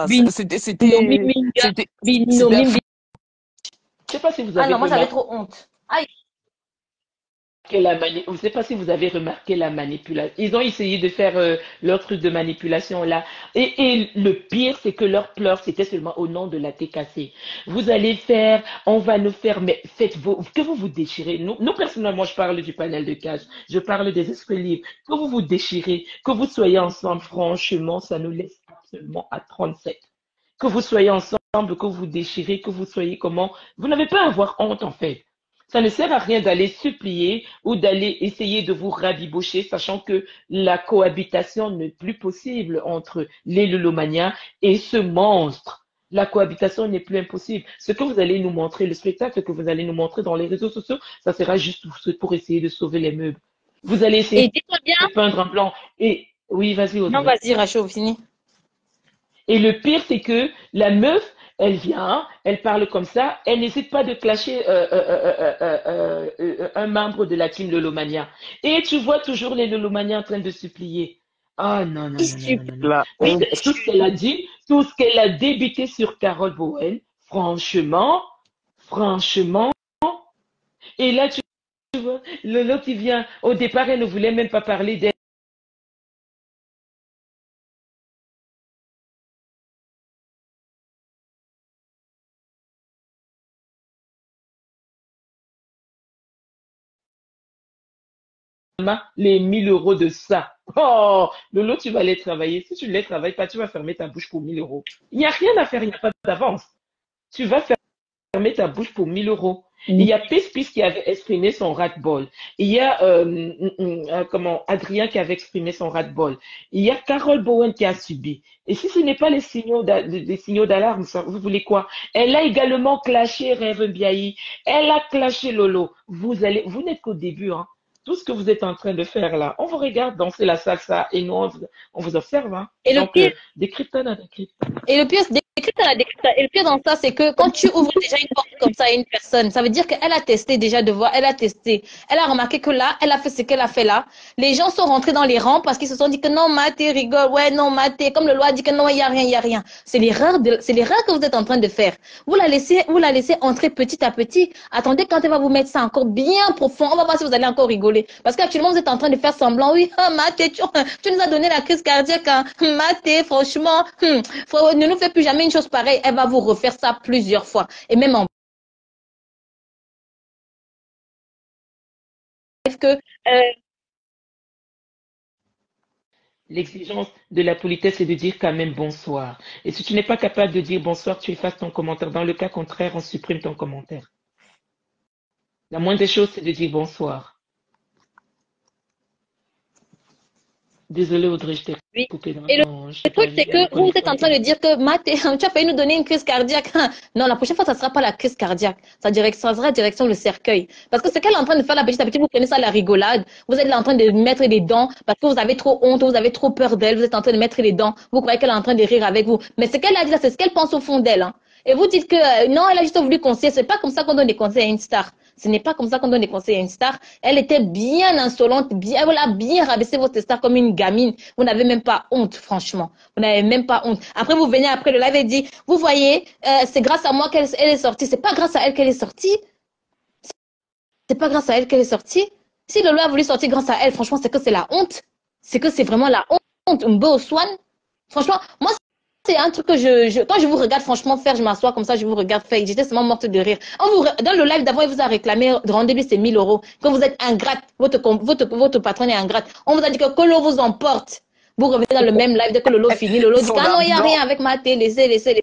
bin, binomim, c'était binomim, affreux. Je sais pas si vous ah avez non, moi j'avais remarqué. trop honte. Aïe. Je ne sais pas si vous avez remarqué la manipulation. Ils ont essayé de faire leur truc de manipulation là. Et le pire, c'est que leur pleurs, c'était seulement au nom de la TKC. Vous allez faire, on va nous faire, mais faites-vous, que vous vous déchirez. Nous, personnellement, je parle du panel de cage. Je parle des esprits libres. Que vous vous déchirez, que vous soyez ensemble, franchement, ça nous laisse absolument à 37. Que vous soyez ensemble, que vous déchirez, que vous soyez comment. Vous n'avez pas à avoir honte, en fait. Ça ne sert à rien d'aller supplier ou d'aller essayer de vous rabibocher, sachant que la cohabitation n'est plus possible entre les Lulomaniens et ce monstre. La cohabitation n'est plus impossible. Ce que vous allez nous montrer, le spectacle que vous allez nous montrer dans les réseaux sociaux, ça sera juste pour essayer de sauver les meubles. Vous allez essayer Et dis-toi bien, de peindre en blanc. Et oui, vas-y, non, Audrey. vas-y, Rachel, fini. Et le pire, c'est que la meuf, elle vient, elle parle comme ça, elle n'hésite pas de clasher un membre de la team Lolomania. Et tu vois toujours les Lolomaniens en train de supplier. Ah non, non, non, non, non, non, non. La Tout, honte. tout ce qu'elle a dit, tout ce qu'elle a débité sur Carole Bowen, franchement, franchement. Et là, tu vois, Lolo qui vient, au départ, elle ne voulait même pas parler d'elle. Les 1 000 euros de ça. Oh, Lolo, tu vas les travailler. Si tu ne les travailles pas, tu vas fermer ta bouche pour 1 000 euros. Il n'y a rien à faire, il n'y a pas d'avance. Tu vas faire fermer ta bouche pour 1000 euros. Il y a Pespis qui avait exprimé son ras-le-bol. Il y a Adrien qui avait exprimé son ras-le-bol. Il y a Carole Bowen qui a subi. Et si ce n'est pas les signaux d'alarme, vous voulez quoi? Elle a également clashé Rêve Biaï. Elle a clashé Lolo. Vous n'êtes qu'au début, hein. Tout ce que vous êtes en train de faire là, on vous regarde danser la salsa et nous, on vous observe, hein. Et Donc, le pire, décryptana. et le pire, et le pire dans ça, c'est que quand tu ouvres déjà une porte comme ça à une personne, ça veut dire qu'elle a testé déjà de voir, elle a testé. Elle a remarqué que là, elle a fait ce qu'elle a fait là. Les gens sont rentrés dans les rangs parce qu'ils se sont dit que non, Maté rigole, ouais, non, Maté, comme le loi dit que non, il y a rien, il y a rien. C'est l'erreur que vous êtes en train de faire. Vous la laissez entrer petit à petit. Attendez quand elle va vous mettre ça encore bien profond. On va voir si vous allez encore rigoler. Parce qu'actuellement, vous êtes en train de faire semblant. Oui, Maté, tu nous as donné la crise cardiaque, hein. Maté, franchement, ne nous fais plus jamais une chose pareille. Elle va vous refaire ça plusieurs fois. Et même en bref que L'exigence de la politesse, c'est de dire quand même bonsoir. Et si tu n'es pas capable de dire bonsoir, tu effaces ton commentaire. Dans le cas contraire, on supprime ton commentaire. La moindre des choses, c'est de dire bonsoir. Désolée, Audrey, je t'ai oui. coupé dans Et le ton... truc, c'est que vous êtes en train de dire que Maté, tu as failli nous donner une crise cardiaque. Non, la prochaine fois, ça ne sera pas la crise cardiaque. Ça sera direction le cercueil. Parce que ce qu'elle est en train de faire là, petit à petit, vous prenez ça à la rigolade. Vous êtes là en train de mettre les dents parce que vous avez trop honte, vous avez trop peur d'elle. Vous êtes en train de mettre les dents. Vous croyez qu'elle est en train de rire avec vous. Mais ce qu'elle a dit là, c'est ce qu'elle pense au fond d'elle. Hein. Et vous dites que non, elle a juste voulu conseiller. C'est pas comme ça qu'on donne des conseils à une star. Ce n'est pas comme ça qu'on donne des conseils à une star. Elle était bien insolente, elle a bien rabaissé votre star comme une gamine. Vous n'avez même pas honte, franchement. Vous n'avez même pas honte. Après, vous venez après le live et dit, vous voyez, c'est grâce à moi qu'elle est sortie. C'est pas grâce à elle qu'elle est sortie. C'est pas grâce à elle qu'elle est sortie. Si Lolo a voulu sortir grâce à elle, franchement, c'est que c'est la honte. C'est que c'est vraiment la honte. Mbo Swan. Franchement, moi, c'est un truc que quand je vous regarde franchement faire, je m'assois comme ça, je vous regarde faire. J'étais seulement morte de rire. Dans le live d'avant, il vous a réclamé, rendez-lui ces 1000 euros. Quand vous êtes ingrate, votre patron est ingrate. On vous a dit que Lolo vous emporte. Vous revenez dans le même live dès que Lolo finit. Lolo dit, ah non, il n'y a rien avec Maté, laissez.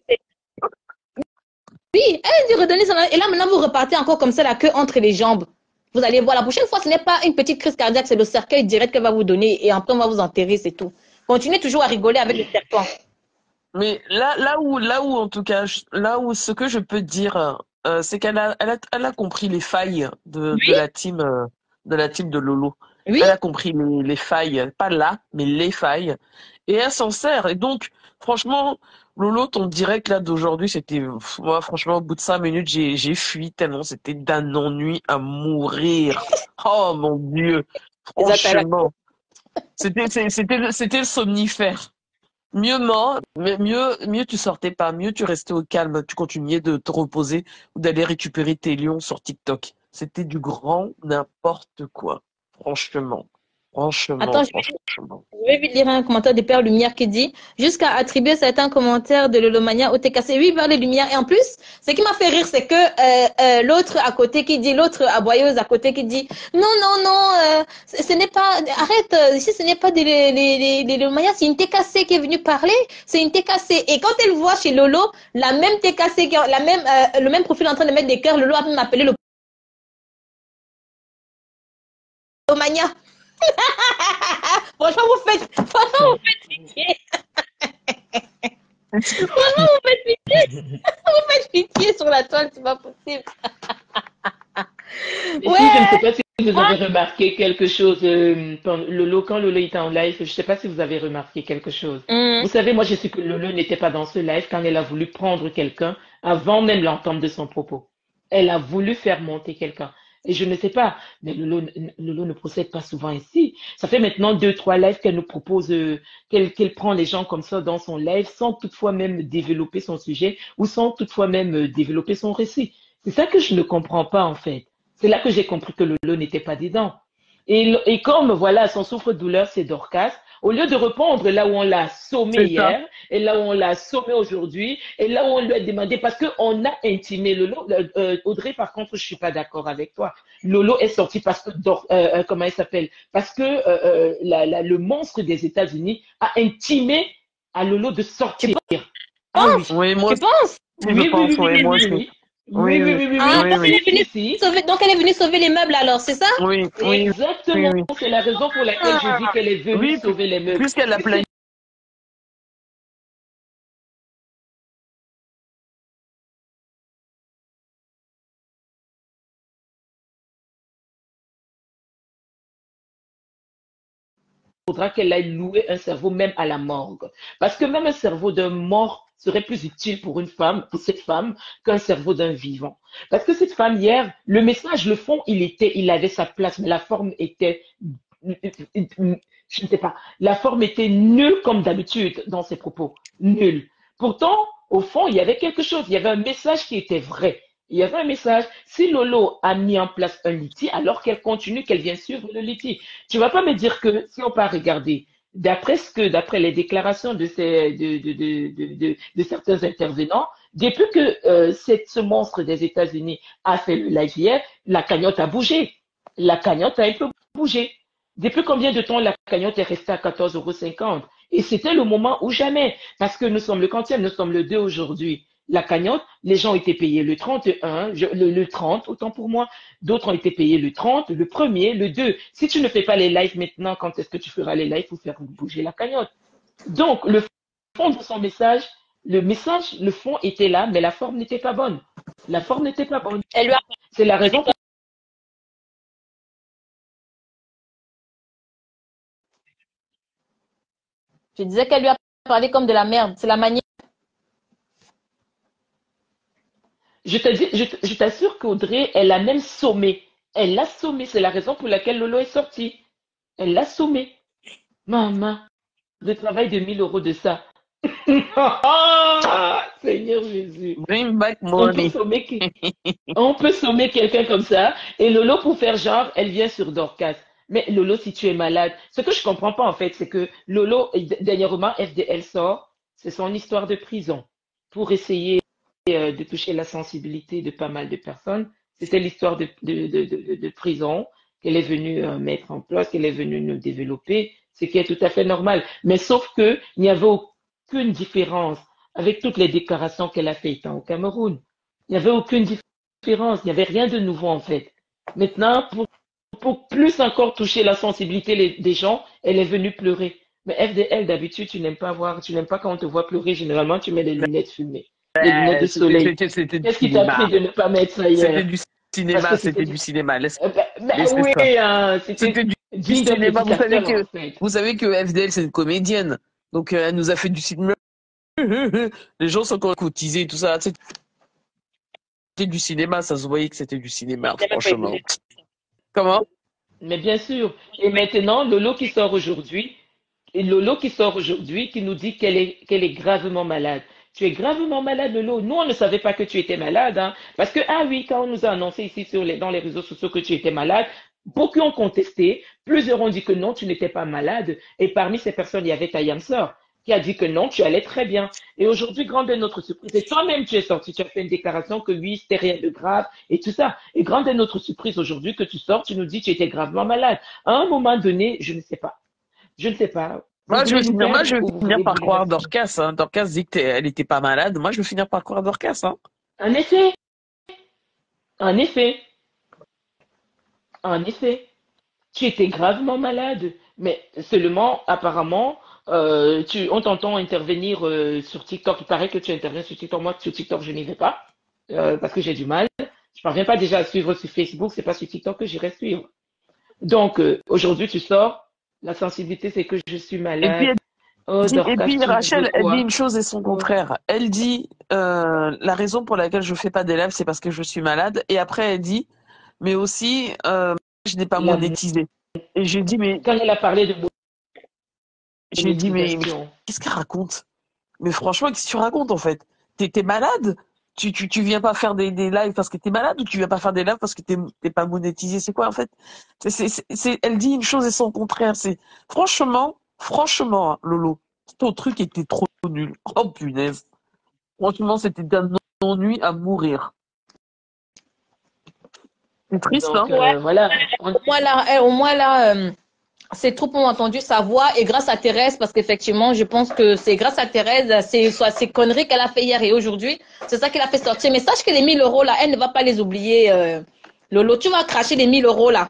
Oui, elle dit redonner son... Et là, maintenant, vous repartez encore comme ça, la queue entre les jambes. Vous allez voir, la prochaine fois, ce n'est pas une petite crise cardiaque, c'est le cercueil direct qu'elle va vous donner et après, on va vous enterrer, c'est tout. Continuez toujours à rigoler avec le serpent. Mais là où en tout cas, là où ce que je peux dire, c'est qu'elle a compris les failles de la team de Lolo. Oui. Elle a compris les failles, pas là, mais les failles, et elle s'en sert. Et donc, franchement, Lolo, ton direct là d'aujourd'hui, c'était moi, franchement, au bout de 5 minutes, j'ai fui tellement c'était d'un ennui à mourir. Oh mon Dieu, franchement, c'était le somnifère. Mieux tu sortais pas, mieux tu restais au calme, tu continuais de te reposer ou d'aller récupérer tes lions sur TikTok. C'était du grand n'importe quoi. Franchement. Attends, je vais lire un commentaire de Père Lumière qui dit jusqu'à attribuer certains commentaires de Lolomania au TKC. Oui, Père Lumière. Et en plus, ce qui m'a fait rire, c'est que l'autre à côté qui dit, l'autre aboyeuse à côté qui dit non, ce n'est pas, arrête, ici ce n'est pas les Lolomania, c'est une TKC qui est venue parler, c'est une TKC. Et quand elle voit chez Lolo, la même TKC, le même profil en train de mettre des cœurs, Lolo a même appelé le Lolomania. Franchement, vous faites pitié. Franchement, vous faites pitié. Vous faites pitié sur la toile, c'est pas possible. Ouais. Je ne sais pas si vous avez remarqué quelque chose, quand Lolo était en live, je ne sais pas si vous avez remarqué quelque chose. Vous savez, moi, je sais que Lolo n'était pas dans ce live quand elle a voulu prendre quelqu'un avant même l'entente de son propos. Elle a voulu faire monter quelqu'un. Et je ne sais pas, mais Lolo ne procède pas souvent ici. Ça fait maintenant 2-3 lives qu'elle nous propose, qu'elle prend les gens comme ça dans son live sans toutefois même développer son sujet ou sans toutefois même développer son récit. C'est ça que je ne comprends pas en fait. C'est là que j'ai compris que Lolo n'était pas dedans. Et comme voilà, son souffre-douleur, c'est Dorcas, au lieu de répondre là où on l'a sommé hier, et là où on l'a sommé aujourd'hui, et là où on lui a demandé, parce qu'on a intimé Lolo, Audrey, par contre, je suis pas d'accord avec toi. Lolo est sorti parce que, comment il s'appelle? Parce que le monstre des États-Unis a intimé à Lolo de sortir. Ah oui. Oui, moi tu penses? Oui, moi aussi. Oui, oui, oui, oui, Ah, oui. oui, donc elle oui, est venue Si. sauver, donc elle est venue sauver les meubles alors, c'est ça? oui, oui, oui, Exactement. oui. C'est la raison pour laquelle je dis qu'elle est venue Oui, sauver les meubles. puisqu'elle a planifié. Faudra qu'elle aille louer un cerveau même à la morgue. Parce que même un cerveau d'un mort serait plus utile pour une femme, pour cette femme, qu'un cerveau d'un vivant. Parce que cette femme hier, le message, le fond, il avait sa place, mais la forme était, je ne sais pas, la forme était nulle comme d'habitude dans ses propos. Nulle. Pourtant, au fond, il y avait quelque chose, il y avait un message qui était vrai. Il y avait un message. Si Lolo a mis en place un liti, alors qu'elle continue, qu'elle vient suivre le liti. Tu vas pas me dire que si on part regarder, d'après les déclarations de certains intervenants, depuis que ce monstre des États-Unis a fait le live hier, la cagnotte a bougé. La cagnotte a un peu bougé. Depuis combien de temps la cagnotte est restée à 14,50 €? Et c'était le moment ou jamais, parce que nous sommes le quantième, nous sommes le 2 aujourd'hui. La cagnotte, les gens ont été payés le 31, le 30, autant pour moi. D'autres ont été payés le 30, le premier, le 2. Si tu ne fais pas les lives maintenant, quand est-ce que tu feras les lives pour faire bouger la cagnotte? Donc, le fond de son message, le fond était là, mais la forme n'était pas bonne. La forme n'était pas bonne. Elle lui a, C'est la raison pour je disais qu'elle lui a parlé comme de la merde. C'est la manière. je t'assure qu'Audrey, elle a même sommé. Elle l'a sommé. C'est la raison pour laquelle Lolo est sorti. Elle l'a sommé. Maman, le travail de 1 000 € de ça. Ah, Seigneur Jésus. Bring back On peut money. sommer, on peut sommer quelqu'un comme ça. Et Lolo, pour faire genre, elle vient sur Dorcas. Mais Lolo, si tu es malade, ce que je comprends pas en fait, c'est que Lolo, dernièrement, FDL sort, c'est son histoire de prison pour essayer de toucher la sensibilité de pas mal de personnes. C'était l'histoire de prison qu'elle est venue mettre en place, qu'elle est venue nous développer, ce qui est tout à fait normal. Mais sauf que il n'y avait aucune différence avec toutes les déclarations qu'elle a faites au Cameroun. Il n'y avait aucune différence, il n'y avait rien de nouveau en fait. Maintenant, pour plus encore toucher la sensibilité des gens, elle est venue pleurer. Mais FDL, d'habitude, tu n'aimes pas quand on te voit pleurer. Généralement, tu mets des lunettes fumées, des lunettes de soleil. C'était du Qu'est-ce qui t'a pris cinéma. de ne pas mettre ça C'était hier? du Parce que cinéma, c'était du cinéma. Laissez oui, ça. hein, c'était C'était du digne d'un cinéma. prédicateur en fait. Vous savez que FDL, c'est une comédienne. Donc, elle nous a fait du cinéma. Les gens sont encore cotisés, tout ça. C'était du cinéma, ça se voyait que c'était du cinéma, Il n'a même pas franchement. écouté. Comment? Mais bien sûr. Et maintenant, Lolo qui sort aujourd'hui, qui nous dit qu'elle est gravement malade. Tu es gravement malade, Lolo. Nous, on ne savait pas que tu étais malade, hein. Parce que, ah oui, quand on nous a annoncé ici dans les réseaux sociaux que tu étais malade, beaucoup ont contesté. Plusieurs ont dit que non, tu n'étais pas malade. Et parmi ces personnes, il y avait ta sœur qui a dit que non, tu allais très bien. Et aujourd'hui, grande est notre surprise. Et toi-même, tu es sorti, tu as fait une déclaration que oui, c'était rien de grave et tout ça. Et grande est notre surprise aujourd'hui que tu sors, tu nous dis que tu étais gravement malade. À un moment donné, je ne sais pas. Je ne sais pas. Vous voulez nous Moi, perdre je vais ou vous finir voulez par bouger la croire scène? Dorcas, hein. Dorcas dit qu'elle était pas malade. Moi, je vais finir par croire Dorcas, hein. En effet, en effet, en effet, tu étais gravement malade. Mais seulement, apparemment, on t'entend intervenir sur TikTok. Il paraît que tu interviens sur TikTok. Moi, sur TikTok, je n'y vais pas parce que j'ai du mal. Je parviens pas déjà à suivre sur Facebook. C'est pas sur TikTok que j'irai suivre. Donc, aujourd'hui, tu sors. La sensibilité, c'est que je suis Et puis, malade. Oh, et Dorcas, puis tu nous veux Rachel, elle dit quoi? une chose et son Oh. contraire. Elle dit la raison pour laquelle je fais pas des lives, c'est parce que je suis malade. Et après, elle dit, mais aussi, je n'ai pas La, monétisé. Et quand elle a parlé de j'ai dit, mais monétisation, qu'est-ce qu'elle raconte? Mais franchement, qu'est-ce que tu racontes en fait? T'es malade? Tu viens pas faire des lives parce que t'es malade ou tu viens pas faire des lives parce que t'es pas monétisé? C'est quoi en fait? Elle dit une chose et son contraire. Franchement, hein, Lolo, ton truc était trop nul. Oh punaise. Franchement, c'était d'un ennui à mourir. C'est triste, hein? Ouais. voilà. Au moins là, C'est trop ont entendu sa voix et grâce à Thérèse, parce qu'effectivement, je pense que c'est grâce à Thérèse, c'est soit ces conneries qu'elle a fait hier et aujourd'hui, c'est ça qui l'a fait sortir. Mais sache que les 1000 € là, elle ne va pas les oublier, Lolo. Tu vas cracher les 1000 € là.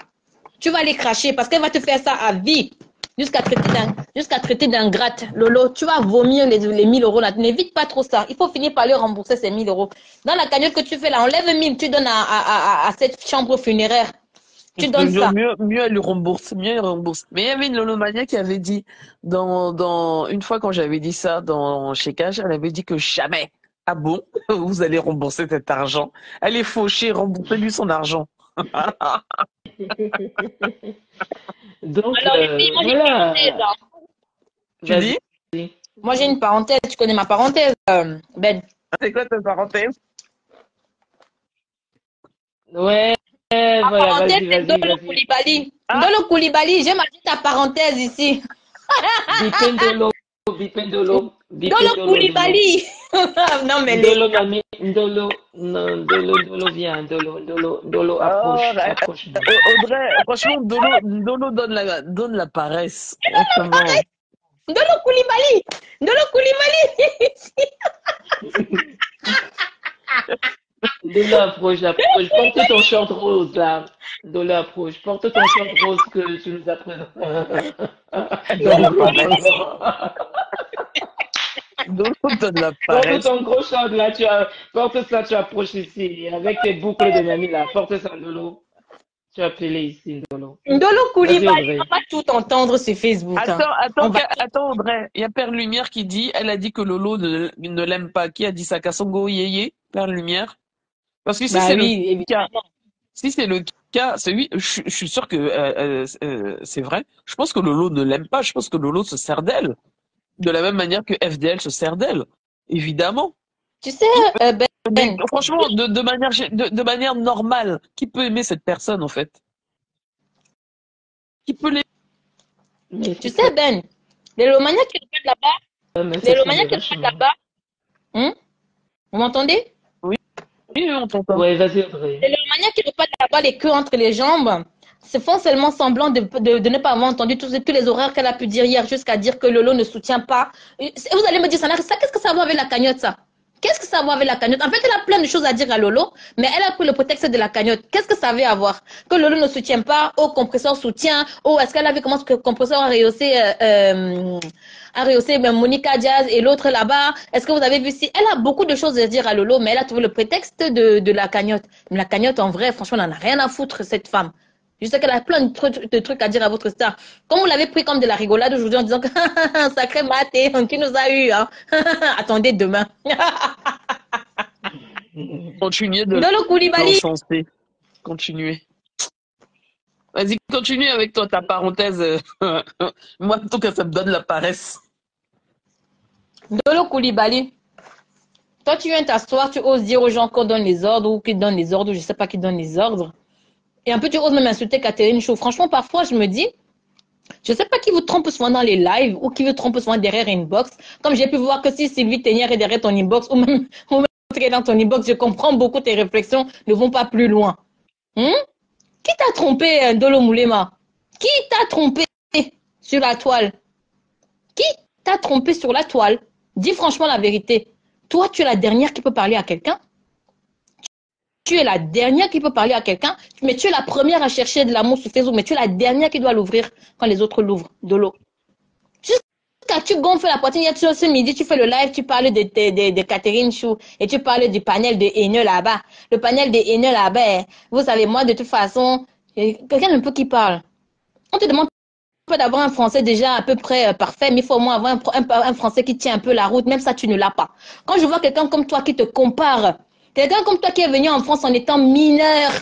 Tu vas les cracher parce qu'elle va te faire ça à vie. Jusqu'à traiter d'ingrate. Lolo, tu vas vomir les 1000 € là. N'évite pas trop ça. Il faut finir par lui rembourser ces 1000 €. Dans la cagnotte que tu fais là, enlève 1000, tu donnes à cette chambre funéraire. Tu Je te donnes jure, ça. mieux elle lui rembourse, mieux elle rembourse. Mais il y avait une Lolomania qui avait dit, une fois quand j'avais dit ça chez Cash, elle avait dit que jamais, ah bon, vous allez rembourser cet argent. Allez faucher, remboursez-lui son argent. Donc, Alors, les filles, moi j'ai une parenthèse, voilà. hein. Tu dis? Vas-y. Moi j'ai une parenthèse. Tu connais ma parenthèse, Ben. C'est quoi ta parenthèse? Ouais, Ma voilà, parenthèse, vas-y, c'est vas-y, Dolo vas-y. Koulibaly. Ah, Dolo Koulibaly, j'ai marqué ta parenthèse ici. Bipendolo, Bipendolo, Dolo Bipendolo, Dolo. Koulibaly. Non, mais les Ndolo, mami, Ndolo, non, Ndolo, viens, Ndolo, oh, approche-moi. Audrey, franchement, Dolo donne la paresse. Vraiment. Dolo Koulibaly. Dolo Koulibaly. Ndolo, approche. Porte ton short rose, là. Ndolo, approche. Porte ton short rose que tu nous as présenté. Elle donne Ton la gros paresse. pantalon. Dolo donne la Porte paresse. ton gros short, là, porte ça, tu approches ici. Avec tes boucles de mamie, là. Porte ça, Ndolo. Tu as appelé ici, Ndolo. Dolo Vas-y, Koulibaly, Audrey. on va tout entendre sur Facebook, hein. On va tout... Attends, Audrey. Il y a Père Lumière qui dit, elle a dit que Lolo ne l'aime pas. Qui a dit ça? Kassongo Yeye, Père Lumière. Parce que si Bah c'est le oui, cas, évidemment. si c'est le cas, c'est oui, je suis sûr que c'est vrai. Je pense que Lolo ne l'aime pas. Je pense que Lolo se sert d'elle. De la même manière que FDL se sert d'elle. Évidemment. Tu sais, Qui mais Ben, franchement, de manière normale, qui peut aimer cette personne, en fait? Qui peut l'aimer? Mais tu c'est sais, ça, Ben, les Romaniens qui repartent là-bas, mais les ça Romaniens finit qui repartent vachement. là-bas, vous m'entendez? Oui, oui, on t'entend. Ouais, vas-y, Audrey. Les Romaniens qui repartent là-bas, les queues entre les jambes, se font seulement semblant de ne pas avoir entendu tous les horreurs qu'elle a pu dire hier jusqu'à dire que Lolo ne soutient pas. Et vous allez me dire, ça, qu'est-ce que ça va avec la cagnotte, ça? Qu'est-ce que ça va avec la cagnotte? En fait, elle a plein de choses à dire à Lolo, mais elle a pris le prétexte de la cagnotte. Qu'est-ce que ça veut avoir? Que Lolo ne soutient pas, au compresseur soutient, est-ce qu'elle a vu comment ce compresseur a rehaussé Monica Diaz et l'autre là-bas? Est-ce que vous avez vu si? Elle a beaucoup de choses à dire à Lolo, mais elle a trouvé le prétexte de la cagnotte. Mais la cagnotte, en vrai, franchement, elle n'en a rien à foutre, cette femme. Je sais qu'elle a plein de trucs à dire à votre star. Comme vous l'avez pris comme de la rigolade aujourd'hui en disant que sacré maté, qui nous a eu, hein. Attendez demain. Continuez Dolo Koulibaly. l'encenser. Continuez. Vas-y, continue avec toi, ta parenthèse. Moi, en tout cas, ça me donne la paresse. Dolo Koulibaly. Toi, tu viens t'asseoir, tu oses dire aux gens qu'on donne les ordres ou qu'ils donnent les ordres ou je sais pas qui donne les ordres. Et un peu, tu oses même insulter Catherine Chou. Franchement, parfois, je me dis, je sais pas qui vous trompe souvent dans les lives ou qui vous trompe souvent derrière inbox. Comme j'ai pu voir que si Sylvie Teignère est derrière ton inbox ou même dans ton inbox, je comprends beaucoup tes réflexions ne vont pas plus loin. Qui t'a trompé, Dolo Moulema? Qui t'a trompé sur la toile? Qui t'a trompé sur la toile? Dis franchement la vérité. Toi, tu es la dernière qui peut parler à quelqu'un. Tu es la dernière qui peut parler à quelqu'un, mais tu es la première à chercher de l'amour sur Facebook, mais tu es la dernière qui doit l'ouvrir quand les autres l'ouvrent, de l'eau. Jusqu'à tu gonfles la poitrine, hier, ce midi, tu fais le live, tu parles de Catherine Chou et tu parles du panel de haineux là-bas. Le panel de haineux là-bas, vous savez, moi, de toute façon, quelqu'un un peu qui parle. On te demande pas d'avoir un français déjà à peu près parfait, mais il faut au moins avoir un français qui tient un peu la route, même ça, tu ne l'as pas. Quand je vois quelqu'un comme toi qui te compare, quelqu'un comme toi qui est venu en France en étant mineur,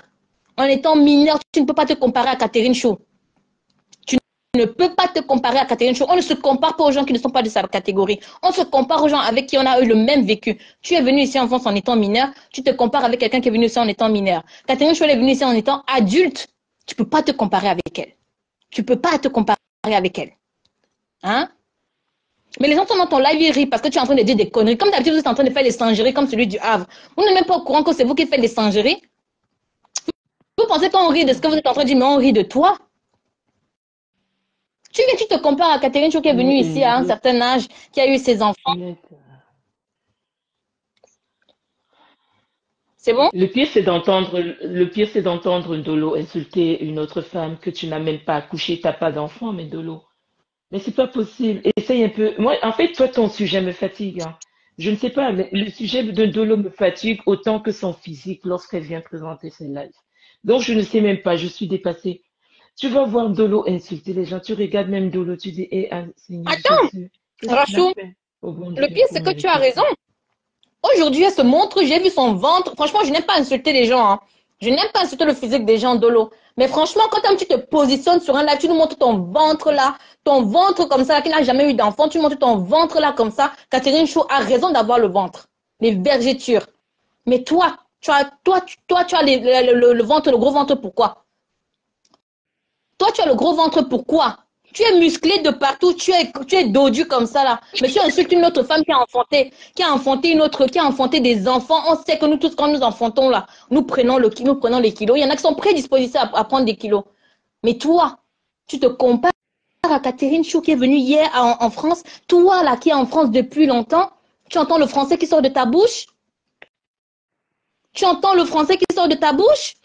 tu ne peux pas te comparer à Catherine Chou. Tu ne peux pas te comparer à Catherine Chou. On ne se compare pas aux gens qui ne sont pas de sa catégorie. On se compare aux gens avec qui on a eu le même vécu. Tu es venu ici en France en étant mineur, tu te compares avec quelqu'un qui est venu ici en étant mineur. Catherine Chou, elle est venue ici en étant adulte. Tu ne peux pas te comparer avec elle. Tu ne peux pas te comparer avec elle. Hein? Mais les gens sont dans ton live, ils rient parce que tu es en train de dire des conneries. Comme d'habitude, vous êtes en train de faire des singeries comme celui du Havre. Vous n'êtes même pas au courant que c'est vous qui faites des singeries. Vous pensez qu'on rit de ce que vous êtes en train de dire, mais on rit de toi. Tu viens, tu te compares à Catherine Chou qui est venue ici à un certain âge, qui a eu ses enfants. C'est bon? Le pire, c'est d'entendre Ndolo insulter une autre femme que tu n'as même pas accouché, t'as pas d'enfant, mais Ndolo. Mais c'est pas possible. Essaye un peu. Moi, en fait, toi, ton sujet me fatigue, hein. Je ne sais pas, mais le sujet de Ndolo me fatigue autant que son physique lorsqu'elle vient présenter ses lives. Donc, je ne sais même pas, je suis dépassée. Tu vas voir Ndolo insulter les gens, tu regardes même Ndolo, tu dis, eh, ah, Seigneur Attends, Jésus, qu'est-ce qu'il a Rachou, fait au bon le Dieu pire, pour c'est que tu as mériter ça? raison. Aujourd'hui, elle se montre, j'ai vu son ventre. Franchement, je n'aime pas insulter les gens, hein. Je n'aime pas insulter le physique des gens, Dolo. Mais franchement, quand tu te positionnes sur un live, tu nous montres ton ventre là, ton ventre comme ça, qui n'a jamais eu d'enfant, tu montres ton ventre là comme ça. Catherine Chou a raison d'avoir le ventre, les vergetures. Mais toi, tu as le ventre, le gros ventre, pourquoi? Toi, tu as le gros ventre, pourquoi? Tu es musclé de partout, tu es dodu comme ça là. Mais tu insultes une autre femme qui a enfanté une autre, qui a enfanté des enfants. On sait que nous tous, quand nous enfantons là, nous prenons les kilos. Il y en a qui sont prédisposés à prendre des kilos. Mais toi, tu te compares à Catherine Chou qui est venue hier en France. Toi là, qui est en France depuis longtemps, tu entends le français qui sort de ta bouche? Tu entends le français qui sort de ta bouche?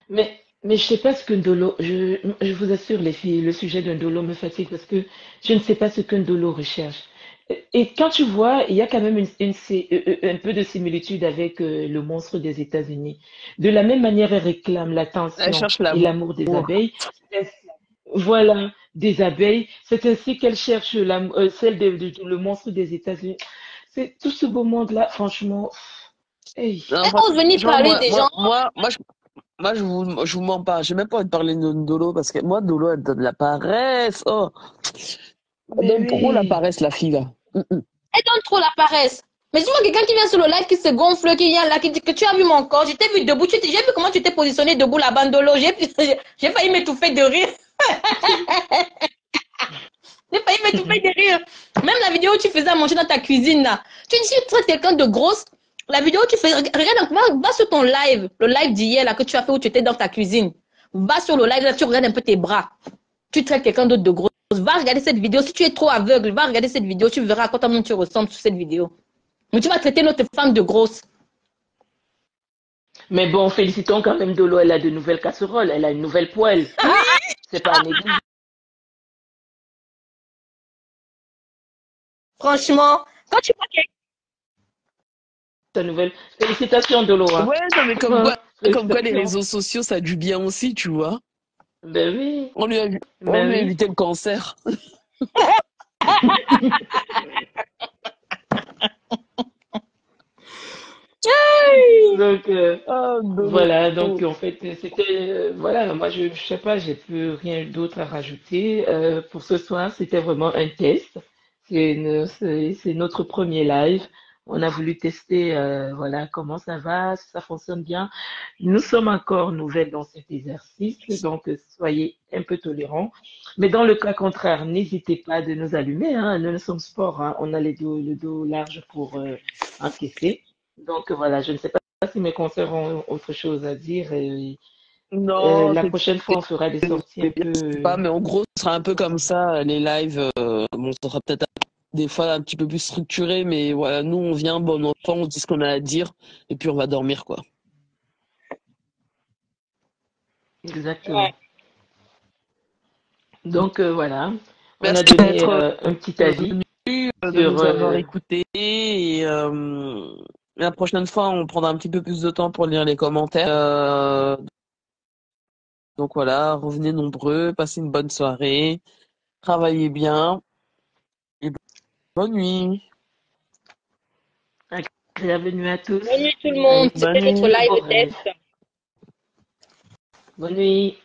Mais je sais pas ce que Ndolo, je vous assure les filles, le sujet de Ndolo me fatigue parce que je ne sais pas ce que Ndolo recherche. Et quand tu vois, il y a quand même un peu de similitude avec le monstre des États-Unis. De la même manière, elle réclame Elle l'attention cherche et l'amour. l'amour des abeilles. Voilà, des abeilles. C'est ainsi qu'elle cherche le monstre des États-Unis. C'est tout ce beau monde-là, franchement. Hey. Non, Elle ose venir franchement, parler des gens. je vous mens pas. J'ai même pas envie de parler de Ndolo parce que moi, Ndolo, elle donne la paresse. Oh, elle Mais donne trop la oui. paresse, la fille, là. Elle donne trop la paresse. Mais dis-moi quelqu'un qui vient sur le live, qui se gonfle, qui vient là, qui dit que tu as vu mon corps, je t'ai vu debout, j'ai vu comment tu t'es positionné debout la bandolo, j'ai failli m'étouffer de rire. J'ai failli m'étouffer de rire. Même la vidéo où tu faisais à manger dans ta cuisine là. Tu dis que tu es quelqu'un de grosse. La vidéo où tu fais, regarde, va sur ton live, le live d'hier là que tu as fait où tu étais dans ta cuisine. Va sur le live là, tu regardes un peu tes bras. Tu traites quelqu'un d'autre de grosse. Va regarder cette vidéo. Si tu es trop aveugle, va regarder cette vidéo. Tu verras à quoi tu ressembles sur cette vidéo. Mais tu vas traiter notre femme de grosse. Mais bon, félicitons quand même Dolo, elle a de nouvelles casseroles, elle a une nouvelle poêle. C'est pas à négliger. Franchement, quand tu vois quelqu'un. Ta nouvelle. Félicitations Dolo, hein. Ouais, non, mais comme quoi les Félicitations. réseaux sociaux, ça a du bien aussi, tu vois. Ben oui, On ben lui a oui. évité le cancer. Donc Ah, Ndolo. voilà, donc en fait c'était voilà, moi je sais pas, j'ai plus rien d'autre à rajouter. Pour ce soir, c'était vraiment un test. C'est notre premier live. On a voulu tester voilà comment ça va, si ça fonctionne bien. Nous sommes encore nouvelles dans cet exercice, donc soyez un peu tolérants. Mais dans le cas contraire, n'hésitez pas de nous allumer, hein. Nous sommes sport, hein. On a le dos large pour encaisser. Donc voilà, je ne sais pas si mes consoeurs ont autre chose à dire. Non, La prochaine fois, on fera des sorties un je peu. sais pas, mais en gros, ce sera un peu comme ça, les lives. Bon, ça sera peut-être des fois un petit peu plus structuré, mais voilà, nous, on vient, bon enfant, on dit ce qu'on a à dire, et puis on va dormir, quoi. Exactement. Donc voilà, on a Merci donné d'être un petit avis venu, de sur. nous avoir écoutés, et la prochaine fois, on prendra un petit peu plus de temps pour lire les commentaires. Donc voilà, revenez nombreux, passez une bonne soirée, travaillez bien, et bonne nuit. Bienvenue à tous. Bonne nuit tout le Allez, monde. Bonne C'était notre nuit. bon live rêve. test. Bonne nuit.